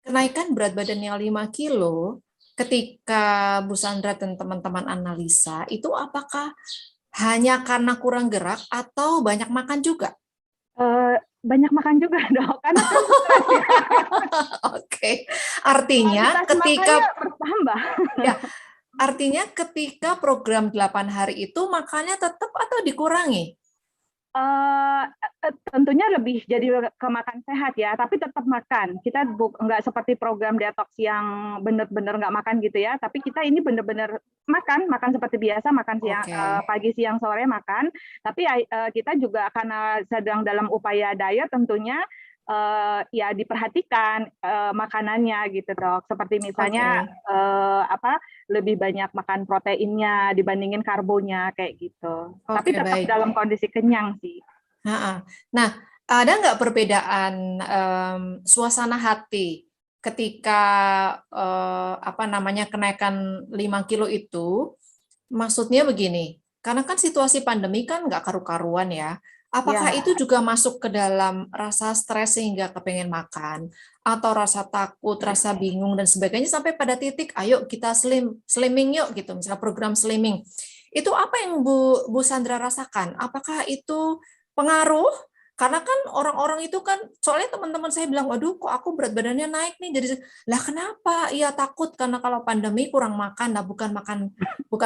kenaikan berat badan yang 5 kilo ketika Bu Sandra dan teman-teman analisa, itu apakah hanya karena kurang gerak atau banyak makan juga? Banyak makan juga Dok, karena kan stres ya. Oke, artinya Kuantitas ketika makannya bertambah. ya, artinya ketika program 8 hari itu makannya tetap atau dikurangi? Tentunya lebih jadi ke makan sehat ya, tapi tetap makan. Kita nggak seperti program detox yang benar-benar nggak makan gitu ya, tapi kita ini benar-benar makan seperti biasa, makan siang, Oke. pagi, siang, sore makan. Tapi kita juga karena sedang dalam upaya diet tentunya ya diperhatikan makanannya gitu Dok. Seperti misalnya lebih banyak makan proteinnya dibandingin karbonya kayak gitu. Tapi Oke, tetap baik. dalam kondisi kenyang sih. Nah, ada nggak perbedaan suasana hati ketika kenaikan 5 kilo itu? Maksudnya begini, karena kan situasi pandemi kan nggak karu-karuan ya. Apakah Ya. itu juga masuk ke dalam rasa stres sehingga kepengen makan, atau rasa takut, rasa bingung dan sebagainya sampai pada titik, ayo kita slimming yuk gitu, misalnya program slimming. Itu apa yang Bu Sandra rasakan? Apakah itu pengaruh? Karena kan orang-orang itu kan, soalnya teman-teman saya bilang, waduh kok aku berat badannya naik nih, jadi lah kenapa? Iya takut karena kalau pandemi kurang makan, nah bukan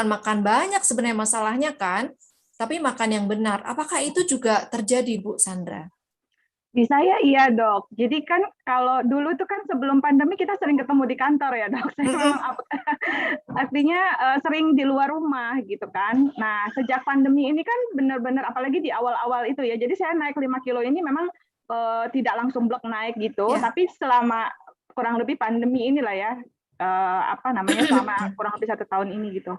makan banyak sebenarnya masalahnya kan, tapi makan yang benar. Apakah itu juga terjadi Bu Sandra? Di saya iya Dok. Jadi kan kalau dulu tuh kan sebelum pandemi kita sering ketemu di kantor ya Dok. Saya memang artinya sering di luar rumah gitu kan. Nah sejak pandemi ini kan benar-benar apalagi di awal-awal itu ya. Jadi saya naik 5 kilo ini memang tidak langsung blok naik gitu. Ya. Tapi selama kurang lebih pandemi inilah ya. Selama kurang lebih 1 tahun ini gitu.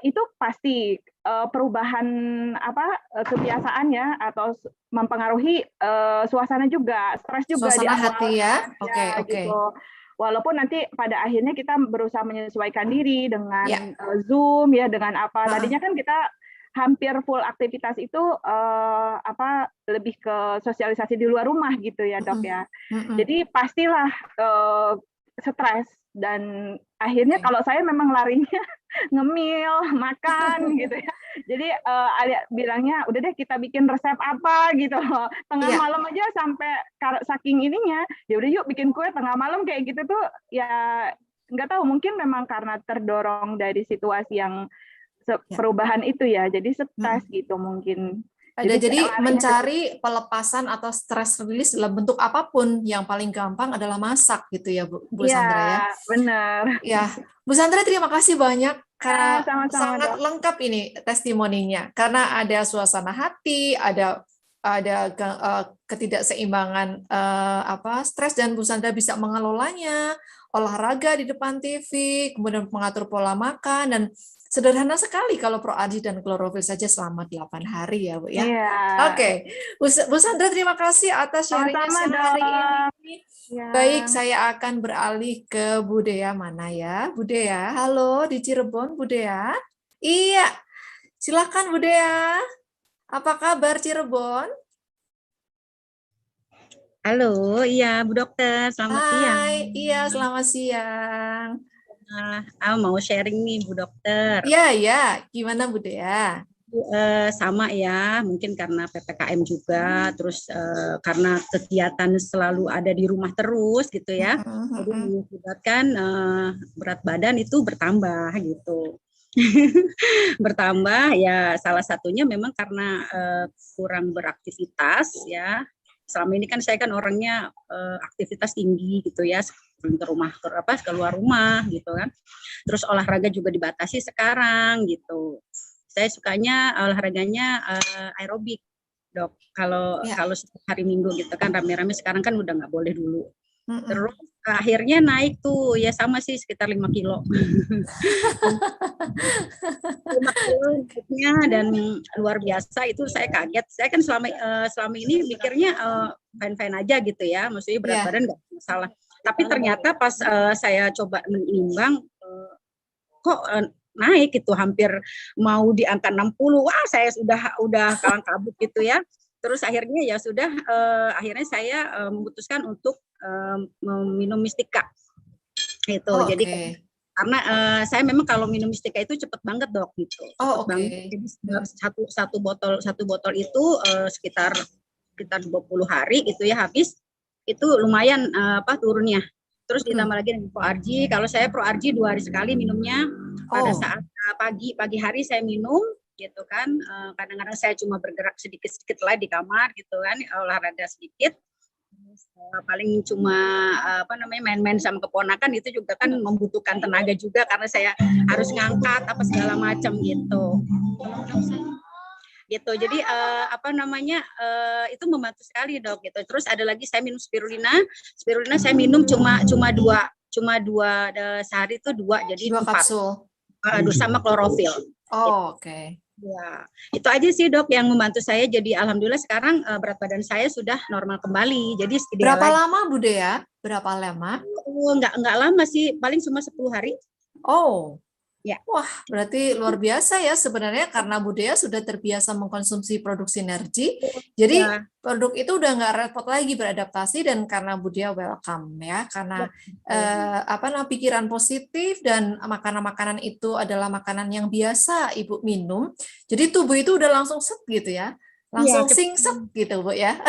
Itu pasti perubahan kebiasaan ya atau mempengaruhi suasana juga, stres juga di Suasana awal hati ya. Oke. gitu. Walaupun nanti pada akhirnya kita berusaha menyesuaikan diri dengan Ya. Zoom ya, dengan apa. Tadinya kan kita hampir full aktivitas itu lebih ke sosialisasi di luar rumah gitu ya Dok ya. Jadi pastilah stres dan akhirnya kalau saya memang larinya ngemil, makan gitu ya. Jadi bilangnya udah deh kita bikin resep apa gitu loh. Tengah malam aja sampai saking ininya, ya udah yuk bikin kue tengah malam kayak gitu tuh ya nggak tahu mungkin memang karena terdorong dari situasi yang perubahan itu ya. Jadi stres gitu mungkin. Jadi mencari pelepasan atau stress release dalam bentuk apapun, yang paling gampang adalah masak gitu ya Bu Sandra ya. Benar. Ya, Bu Sandra terima kasih banyak karena sama-sama, sangat Dok. lengkap ini testimoninya. Karena ada suasana hati, ada ketidakseimbangan stres dan Bu Sandra bisa mengelolanya, olahraga di depan TV, kemudian mengatur pola makan dan sederhana sekali kalau Proardi dan klorofil saja selama 8 hari ya Bu ya. Iya. Oke. Bu Sandra terima kasih atas sharing-nya siang hari ini. Ya. Baik, saya akan beralih ke Bu Dea mana ya? Bu Dea, halo di Cirebon Bu Dea. Iya. Silakan Bu Dea. Apa kabar Cirebon? Halo, iya Bu Dokter, selamat siang. Hai, iya selamat siang. Mau sharing nih Bu Dokter. Iya, gimana Bu Dea? Sama ya, mungkin karena PPKM juga, terus karena kegiatan selalu ada di rumah terus gitu ya, jadi mengakibatkan berat badan itu bertambah gitu. Bertambah ya salah satunya memang karena kurang beraktivitas ya. Selama ini kan saya kan orangnya aktivitas tinggi gitu ya, keluar rumah gitu kan. Terus olahraga juga dibatasi sekarang gitu. Saya sukanya olahraganya aerobik, Dok. Kalau hari Minggu gitu kan rame-rame, sekarang kan udah nggak boleh dulu. Terus akhirnya naik tuh ya sama sih sekitar 5 kilo. 5 kilo dan luar biasa itu saya kaget. Saya kan selama ini mikirnya fine-fine aja gitu ya, maksudnya berat badan nggak masalah. Tapi ternyata pas saya coba menimbang kok naik itu hampir mau di angka 60. Wah, saya udah kalang kabut gitu ya. Terus akhirnya ya sudah akhirnya saya memutuskan untuk meminum Mistika. Itu. Oh, Jadi oke. karena saya memang kalau minum Mistika itu cepet banget dok gitu. Oh, Cepet banget. oke. Jadi satu botol itu sekitar 20 hari gitu ya habis. Itu lumayan turunnya. Terus ditambah lagi dengan ProRG. Kalau saya ProRG 2 hari sekali minumnya. Pada Oh, saat pagi hari saya minum gitu kan. Kadang-kadang saya cuma bergerak sedikit-sedikit lah di kamar gitu kan, olahraga sedikit. Paling cuma main-main sama keponakan, itu juga kan membutuhkan tenaga juga karena saya harus ngangkat apa segala macam gitu. Gitu. Jadi itu membantu sekali dok gitu. Terus ada lagi saya minum spirulina. Spirulina saya minum cuma dua sehari itu 2 jadi 2 4 kapsul. sama klorofil. Oh, oke. Ya, itu aja sih dok yang membantu saya. Jadi alhamdulillah sekarang berat badan saya sudah normal kembali. Jadi ideal Berapa lagi. lama Bu Dea? Berapa lama? Enggak lama sih, paling cuma 10 hari. Oh, Ya. wah, berarti luar biasa ya sebenarnya karena Bu Dea sudah terbiasa mengkonsumsi produk sinergi. Jadi Ya. produk itu udah nggak repot lagi beradaptasi dan karena Bu Dea welcome ya, karena pikiran positif dan makanan-makanan itu adalah makanan yang biasa Ibu minum. Jadi tubuh itu udah langsung set gitu ya, langsung singset gitu Bu ya.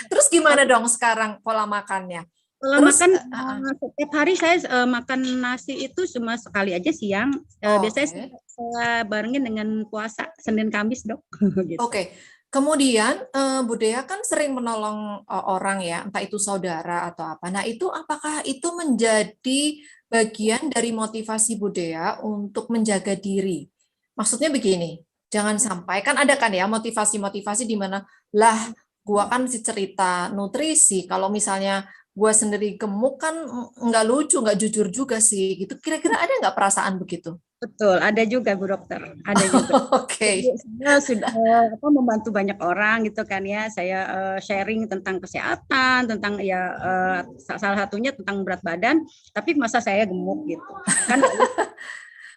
Terus gimana dong sekarang pola makannya? Kalau Terus, makan setiap hari saya makan nasi itu cuma sekali aja siang. Biasanya saya barengin dengan puasa Senin Kamis dok. Gitu. Oke. Kemudian Bu Dea kan sering menolong orang ya, entah itu saudara atau apa. Nah itu apakah itu menjadi bagian dari motivasi Bu Dea untuk menjaga diri? Maksudnya begini, jangan sampai kan ada kan ya motivasi-motivasi di mana lah gua kan si cerita nutrisi, kalau misalnya gua sendiri gemuk kan nggak lucu, nggak jujur juga sih gitu. Kira-kira ada nggak perasaan begitu? Betul, ada juga Bu Dokter, ada juga. Oke. Saya sudah membantu banyak orang gitu kan ya. Saya sharing tentang kesehatan, tentang salah satunya tentang berat badan. Tapi masa saya gemuk gitu kan?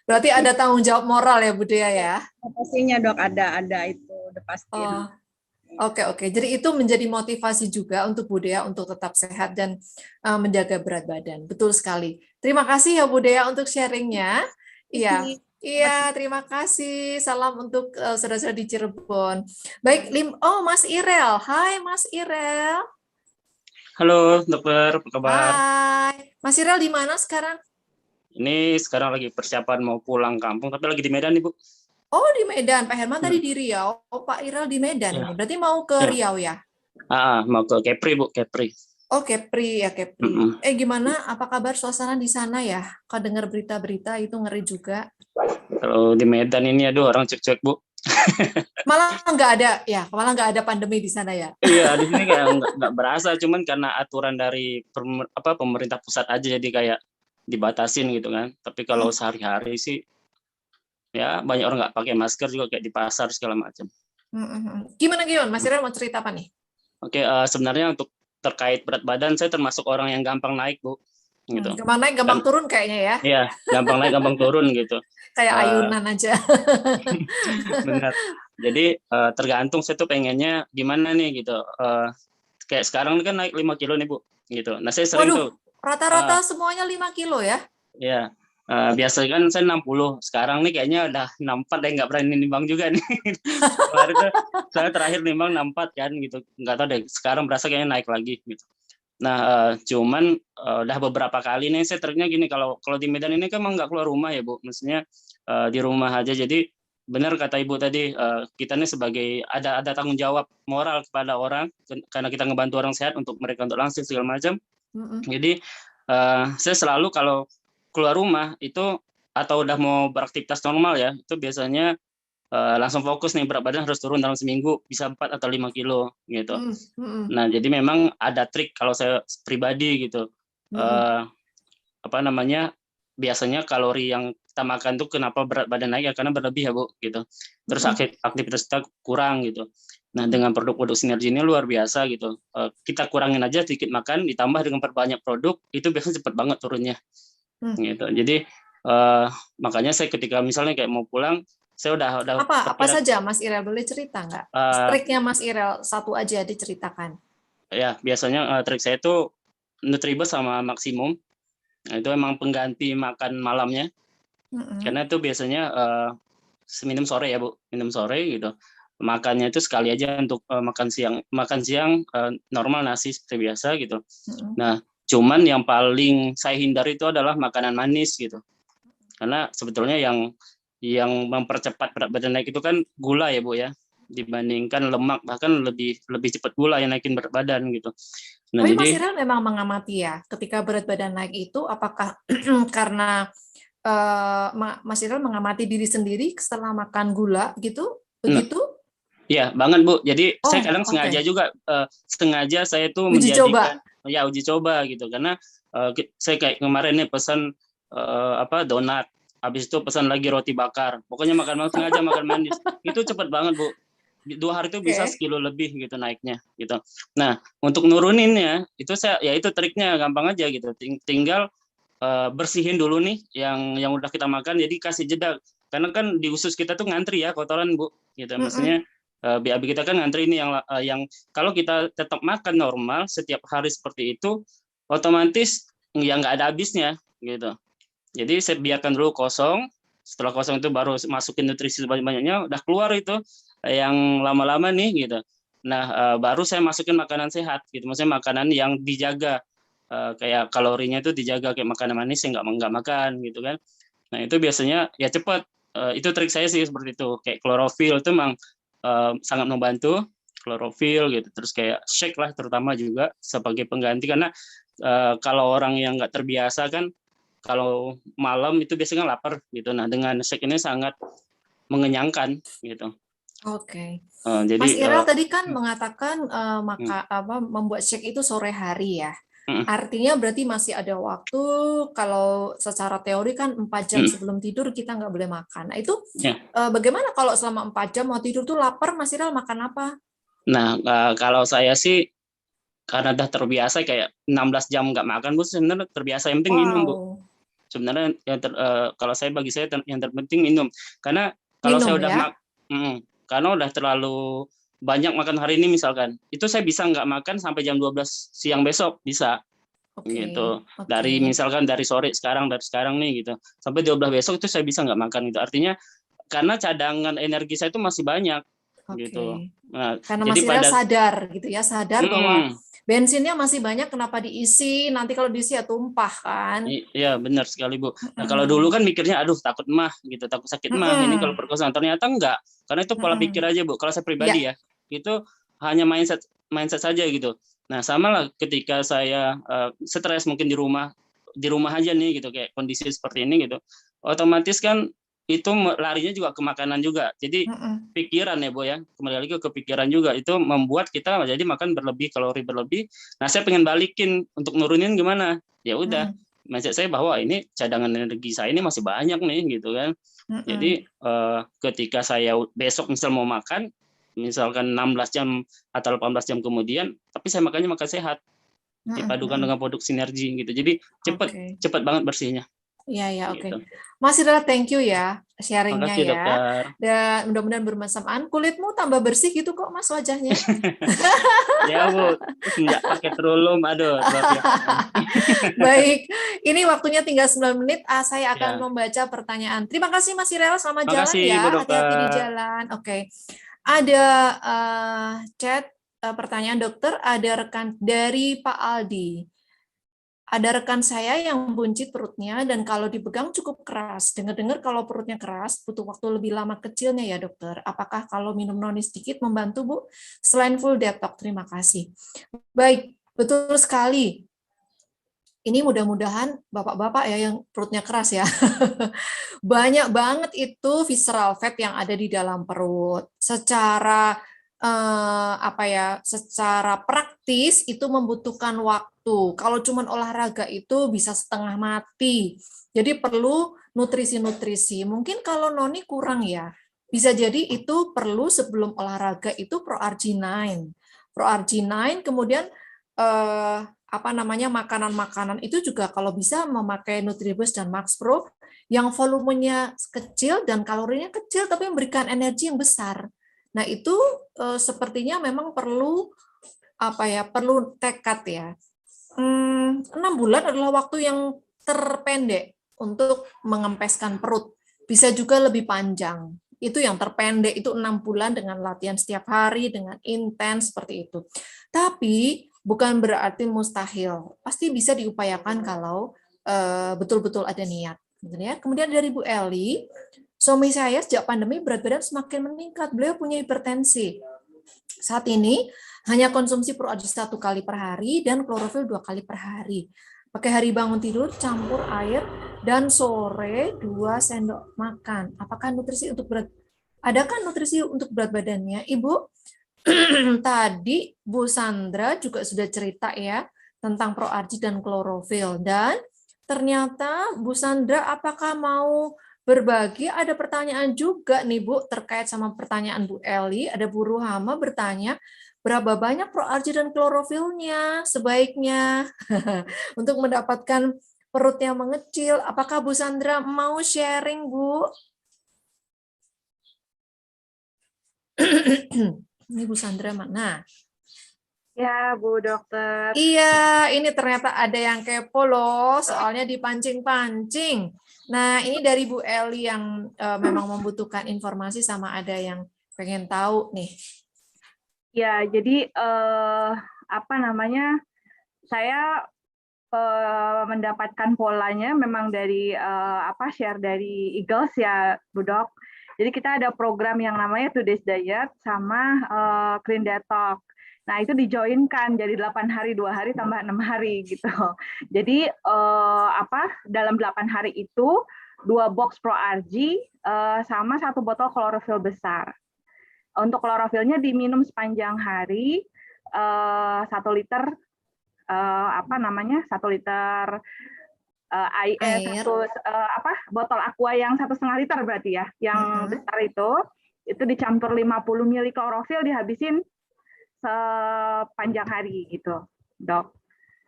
Berarti ada tanggung jawab moral ya Bu Dea ya? Pastinya dok, ada itu udah pasti. Oke. Jadi itu menjadi motivasi juga untuk Bu Dea untuk tetap sehat dan menjaga berat badan. Betul sekali. Terima kasih ya Bu Dea untuk sharingnya. Iya, terima kasih. Salam untuk saudara-saudara di Cirebon. Baik, Mas Irel. Hai Mas Irel. Halo dokter, apa kabar? Hai. Mas Irel di mana sekarang? Ini sekarang lagi persiapan mau pulang kampung, tapi lagi di Medan nih Bu. Oh di Medan, Pak Herman tadi di Riau. Oh Pak Irel di Medan ini. Berarti mau ke Riau ya? Mau ke Kepri Bu, Kepri. Oh Kepri ya Kepri. Gimana? Apa kabar suasana di sana ya? Kau dengar berita-berita itu ngeri juga. Kalau di Medan ini aduh orang cek-cek Bu. Malah nggak ada pandemi di sana ya? Iya di sini kayak nggak berasa, cuman karena aturan dari pemerintah pusat aja jadi kayak dibatasin gitu kan. Tapi kalau sehari-hari sih ya banyak orang nggak pakai masker juga kayak di pasar segala macam. Gimana Mas Irel mau cerita apa nih? Oke, sebenarnya untuk terkait berat badan saya termasuk orang yang gampang naik Bu. Gitu. Gampang naik, gampang turun kayaknya ya? Iya, gampang naik, gampang turun gitu. Kayak ayunan aja. Benar. Jadi tergantung saya tuh pengennya gimana nih gitu. Kayak sekarang kan naik 5 kilo nih Bu. Gitu. Nah saya sering tuh. Rata-rata semuanya 5 kilo ya? Iya. Biasanya kan saya 60, sekarang nih kayaknya udah 64 deh, nggak berani nimbang juga nih. Kemarin tuh saya terakhir nimbang 64 kan gitu, nggak tahu deh sekarang berasa kayaknya naik lagi gitu. Nah cuman udah beberapa kali nih saya triknya gini, kalau di Medan ini kan emang nggak keluar rumah ya Bu, maksudnya di rumah aja. Jadi benar kata Ibu tadi, kita nih sebagai ada tanggung jawab moral kepada orang karena kita ngebantu orang sehat untuk mereka untuk langsing segala macam. Jadi saya selalu kalau keluar rumah itu atau udah mau beraktivitas normal ya, itu biasanya langsung fokus nih berat badan harus turun dalam seminggu bisa 4 atau 5 kilo gitu. Nah jadi memang ada trik kalau saya pribadi gitu. Biasanya kalori yang kita makan tuh kenapa berat badan naik ya karena berlebih ya Bu gitu. Terus aktivitas kita kurang gitu. Nah dengan produk-produk sinergi ini luar biasa gitu. Kita kurangin aja sedikit makan ditambah dengan perbanyak produk itu biasanya cepat banget turunnya. Gitu. Jadi Makanya saya ketika misalnya kayak mau pulang, saya udah Apa perkira, saja Mas Irel, boleh cerita nggak? eh, Triknya Mas Irel satu aja diceritakan. ya biasanya trik saya itu Nutribus sama Maksimum. Nah, itu emang pengganti makan malamnya, karena itu biasanya minum sore ya Bu, minum sore gitu. Makannya itu sekali aja untuk makan siang normal nasi seperti biasa gitu. Nah, cuman yang paling saya hindari itu adalah makanan manis gitu. Karena sebetulnya yang mempercepat berat badan naik itu kan gula ya Bu ya, dibandingkan lemak, bahkan lebih cepat gula yang naikin berat badan gitu. Nah, Tapi Mas jadi Irel memang mengamati ya, ketika berat badan naik itu apakah karena Mas Irel mengamati diri sendiri setelah makan gula gitu, nah, begitu? iya banget Bu. Jadi saya Oh, kadang sengaja oke. juga sengaja saya tuh Uji menjadikan coba. ya uji coba gitu, karena saya kayak kemarin nih pesan donat, habis itu pesan lagi roti bakar. Pokoknya sengaja makan manis. Itu cepet banget Bu. 2 hari itu bisa Oke. sekilo lebih gitu naiknya gitu. Nah, untuk nuruninnya itu itu triknya gampang aja gitu. Tinggal bersihin dulu nih yang udah kita makan, jadi kasih jeda, karena kan di usus kita tuh ngantri ya kotoran Bu gitu. Maksudnya BAB kita kan ngantri ini yang kalau kita tetap makan normal setiap hari seperti itu, otomatis ya nggak ada habisnya gitu. Jadi saya biarkan dulu kosong, setelah kosong itu baru masukin nutrisi sebanyak-banyaknya, udah keluar itu yang lama-lama nih gitu. Nah, baru saya masukin makanan sehat gitu, maksudnya makanan yang dijaga, kayak kalorinya itu dijaga, kayak makanan manis yang nggak makan gitu kan. Nah, itu biasanya ya cepat. Itu trik saya sih seperti itu. Kayak klorofil itu memang sangat membantu, klorofil gitu. Terus kayak shake lah terutama juga sebagai pengganti, karena kalau orang yang nggak terbiasa kan, kalau malam itu biasanya lapar gitu. Nah, dengan shake ini sangat mengenyangkan gitu. Oke. Jadi Mas Irel tadi kan mengatakan membuat shake itu sore hari ya. mm, Artinya berarti masih ada waktu, kalau secara teori kan 4 jam mm, sebelum tidur kita nggak boleh makan. Nah itu ya. bagaimana kalau selama 4 jam mau tidur tuh lapar, Mas Irel makan apa? Nah, kalau saya sih karena udah terbiasa kayak 16 jam nggak makan Bu, sebenarnya terbiasa, yang penting minum Bu. Wow, Sebenarnya kalau bagi saya yang terpenting minum, karena kalau minum saya udah ya? karena udah terlalu banyak makan hari ini misalkan, itu saya bisa nggak makan sampai jam 12 siang besok, bisa Oke, gitu. oke. Misalkan dari sekarang nih gitu sampai 12 besok itu saya bisa nggak makan gitu, artinya karena cadangan energi saya itu masih banyak gitu. Oke. Nah, Karena jadi Mas Irel pada sadar gitu ya, sadar bahwa mm, bensinnya masih banyak, kenapa diisi? Nanti kalau diisi ya tumpah kan. Iya benar sekali Bu. Nah, kalau dulu Mm-mm. kan mikirnya aduh takut mah gitu, takut sakit mah ini kalau Mm-mm. perkosaan. Ternyata enggak, karena itu pola pikir Mm-mm. aja Bu. Kalau saya pribadi Ya. ya, itu hanya mindset saja gitu. Nah, sama lah ketika saya stres mungkin di rumah aja nih gitu, kayak kondisi seperti ini gitu. Otomatis kan itu larinya juga ke makanan juga. Jadi Mm-mm. pikiran ya Bu ya, kembali lagi ke pikiran juga, itu membuat kita jadi makan berlebih, kalori berlebih. Nah, saya pengen balikin untuk nurunin gimana? Ya udah, Mm-mm. mindset saya bahwa ini cadangan energi saya ini masih banyak nih gitu kan. Mm-mm. Jadi ketika saya besok misal mau makan, misalkan 16 jam atau 18 jam kemudian, tapi saya makan sehat, Mm-mm. dipadukan Mm-mm. dengan produk sinergi gitu. Jadi cepet Oke. cepet banget bersihnya Iya, ya, oke. gitu. Mas Irel, thank you ya sharingnya Makasih ya. dokter. Dan mudah-mudahan bermanfaat. Kulitmu tambah bersih gitu kok, Mas, wajahnya. Ya Bu, semenjak pakai Trulum, aduh luar biasa. Baik, ini waktunya tinggal 9 menit. Saya akan Ya, membaca pertanyaan. Terima kasih Mas Irel, selamat jalan makasih Bu ya. Hati-hati di dokter. jalan. Oke. Ada chat pertanyaan dokter, ada rekan dari Pak Aldi. Ada rekan saya yang buncit perutnya dan kalau dipegang cukup keras. Dengar-dengar kalau perutnya keras butuh waktu lebih lama kecilnya ya dokter. Apakah kalau minum noni sedikit membantu Bu? Selain full detox, terima kasih. Baik, betul sekali. Ini mudah-mudahan bapak-bapak ya yang perutnya keras ya. Banyak banget itu visceral fat yang ada di dalam perut. Secara secara praktis itu membutuhkan waktu. Kalau cuma olahraga itu bisa setengah mati. Jadi perlu nutrisi-nutrisi. Mungkin kalau Noni kurang ya. Bisa jadi itu perlu sebelum olahraga itu Pro-Arginine. Pro-Arginine kemudian makanan-makanan itu juga kalau bisa memakai Nutribus dan Max Pro yang volumenya kecil dan kalorinya kecil tapi memberikan energi yang besar. Nah, itu sepertinya memang perlu perlu tekad ya. 6 bulan adalah waktu yang terpendek untuk mengempeskan perut. Bisa juga lebih panjang. Itu yang terpendek itu 6 bulan dengan latihan setiap hari, dengan intens seperti itu. Tapi bukan berarti mustahil. Pasti bisa diupayakan kalau betul-betul ada niat. Kemudian dari Bu Eli, suami saya sejak pandemi berat badan semakin meningkat. Beliau punya hipertensi. Saat ini hanya konsumsi ProArgi 1 kali per hari dan klorofil 2 kali per hari. Pakai hari bangun tidur, campur air, dan sore 2 sendok makan. Apakah nutrisi untuk adakah nutrisi untuk berat badannya, Ibu? Tadi Bu Sandra juga sudah cerita ya tentang ProArgi dan klorofil. Dan ternyata Bu Sandra apakah mau berbagi? Ada pertanyaan juga nih Bu terkait sama pertanyaan Bu Eli. Ada Bu Ruhama bertanya, berapa banyak ProArgi dan klorofilnya sebaiknya untuk mendapatkan perut yang mengecil? Apakah Bu Sandra mau sharing, Bu? Ini Bu Sandra mana? Ya, Bu Dokter. Iya, ini ternyata ada yang kepo loh, soalnya dipancing-pancing. Nah, ini dari Bu Eli yang memang membutuhkan informasi sama ada yang pengen tahu nih. Ya, jadi saya mendapatkan polanya memang dari share dari Eagles ya, Bu Dok. Jadi kita ada program yang namanya Today's Diet sama Clean Detox. Nah, itu dijoinkan jadi 8 hari, 2 hari tambah 6 hari gitu. Jadi dalam 8 hari itu 2 box ProArgi sama 1 botol klorofil besar. Untuk klorofilnya diminum sepanjang hari 1 liter 1 liter air. Botol aqua yang 1,5 liter berarti ya, yang besar itu dicampur 50 ml klorofil dihabisin sepanjang hari gitu, Dok.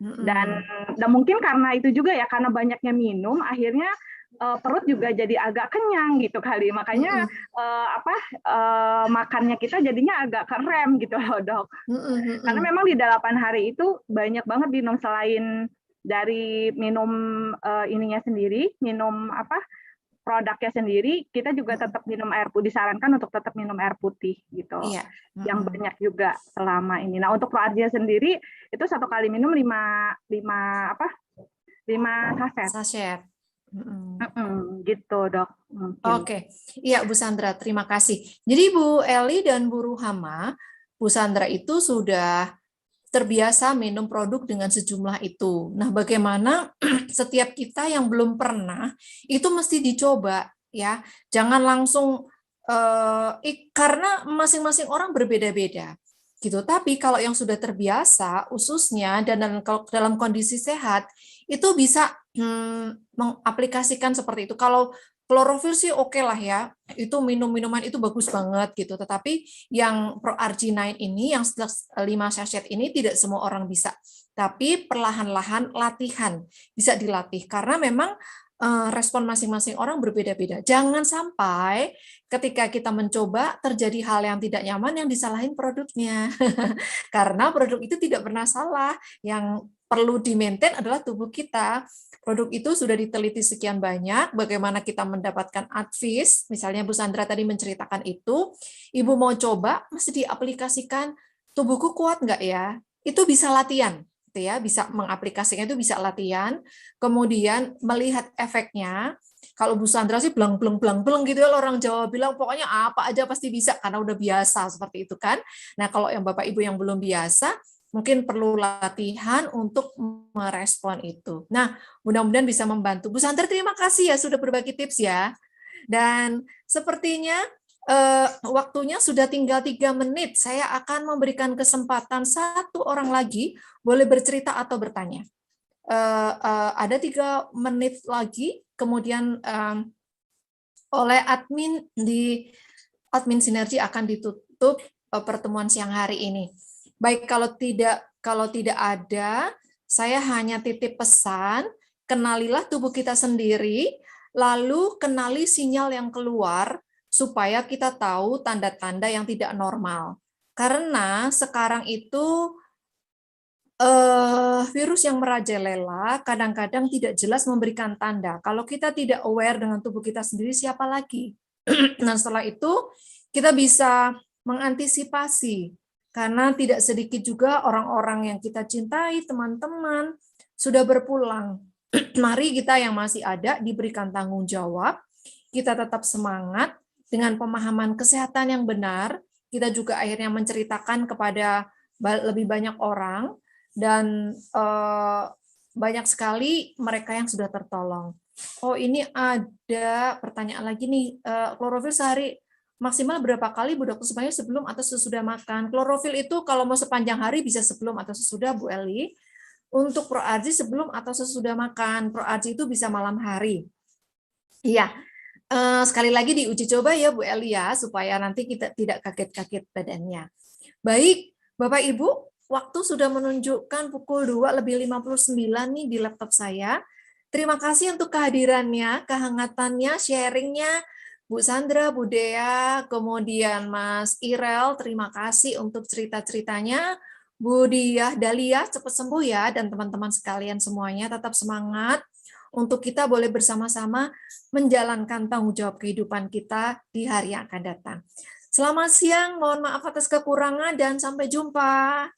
Dan mungkin karena itu juga ya, karena banyaknya minum akhirnya perut juga jadi agak kenyang gitu kali, makanya makannya kita jadinya agak kerem gitu loh, Dok. Karena memang di 8 hari itu banyak banget minum, selain dari minum ininya sendiri, minum produknya sendiri, kita juga tetap minum air putih, disarankan untuk tetap minum air putih gitu. Iya. Yang banyak juga selama ini. Nah, untuk ProArgi sendiri itu 1 kali minum 5 Saset. Gitu, Dok. Oke. Iya, Bu Sandra, terima kasih. Jadi Bu Eli dan Bu Ruhama, Bu Sandra itu sudah terbiasa minum produk dengan sejumlah itu. Nah, bagaimana setiap kita yang belum pernah itu mesti dicoba ya. Jangan langsung karena masing-masing orang berbeda-beda gitu. Tapi kalau yang sudah terbiasa ususnya dan dalam kondisi sehat itu bisa mengaplikasikan seperti itu. Kalau klorofil sih oke lah ya, itu minuman itu bagus banget gitu. Tetapi yang ProArgi 9 ini, yang 5 sachet ini tidak semua orang bisa. Tapi perlahan-lahan latihan, bisa dilatih. Karena memang respon masing-masing orang berbeda-beda. Jangan sampai ketika kita mencoba terjadi hal yang tidak nyaman yang disalahin produknya. Karena produk itu tidak pernah salah. Yang perlu di-maintain adalah tubuh kita. Produk itu sudah diteliti sekian banyak, bagaimana kita mendapatkan advice, misalnya Bu Sandra tadi menceritakan itu, Ibu mau coba, mesti diaplikasikan, tubuhku kuat nggak ya? Itu bisa latihan, gitu ya, bisa mengaplikasikan itu bisa latihan, kemudian melihat efeknya. Kalau Bu Sandra sih belang gitu ya, orang Jawa bilang pokoknya apa aja pasti bisa, karena udah biasa seperti itu kan. Nah, kalau yang Bapak Ibu yang belum biasa, mungkin perlu latihan untuk merespon itu. Nah, mudah-mudahan bisa membantu. Bu Sandra, terima kasih ya sudah berbagi tips ya. Dan sepertinya waktunya sudah tinggal 3 menit. Saya akan memberikan kesempatan 1 orang lagi boleh bercerita atau bertanya. Ada 3 menit lagi, kemudian oleh admin Sinergi akan ditutup pertemuan siang hari ini. Baik, kalau tidak ada, saya hanya titip pesan, kenalilah tubuh kita sendiri, lalu kenali sinyal yang keluar supaya kita tahu tanda-tanda yang tidak normal. Karena sekarang itu virus yang merajalela kadang-kadang tidak jelas memberikan tanda. Kalau kita tidak aware dengan tubuh kita sendiri, siapa lagi? Nah, setelah itu kita bisa mengantisipasi, karena tidak sedikit juga orang-orang yang kita cintai, teman-teman, sudah berpulang. Mari kita yang masih ada diberikan tanggung jawab, kita tetap semangat dengan pemahaman kesehatan yang benar, kita juga akhirnya menceritakan kepada lebih banyak orang, dan banyak sekali mereka yang sudah tertolong. Oh, ini ada pertanyaan lagi nih, klorofil sehari maksimal berapa kali Bu Dokter, sebanyak sebelum atau sesudah makan? Klorofil itu kalau mau sepanjang hari bisa sebelum atau sesudah Bu Eli. Untuk ProArgi sebelum atau sesudah makan. ProArgi itu bisa malam hari. Iya. Sekali lagi diuji coba ya Bu Eli ya, supaya nanti kita tidak kaget-kaget badannya. Baik, Bapak Ibu, waktu sudah menunjukkan pukul 2:59 nih di laptop saya. Terima kasih untuk kehadirannya, kehangatannya, sharingnya, Bu Sandra, Bu Dea, kemudian Mas Irel, terima kasih untuk cerita-ceritanya. Bu Diah, Dalia, cepat sembuh ya, dan teman-teman sekalian semuanya tetap semangat untuk kita boleh bersama-sama menjalankan tanggung jawab kehidupan kita di hari yang akan datang. Selamat siang, mohon maaf atas kekurangan, dan sampai jumpa.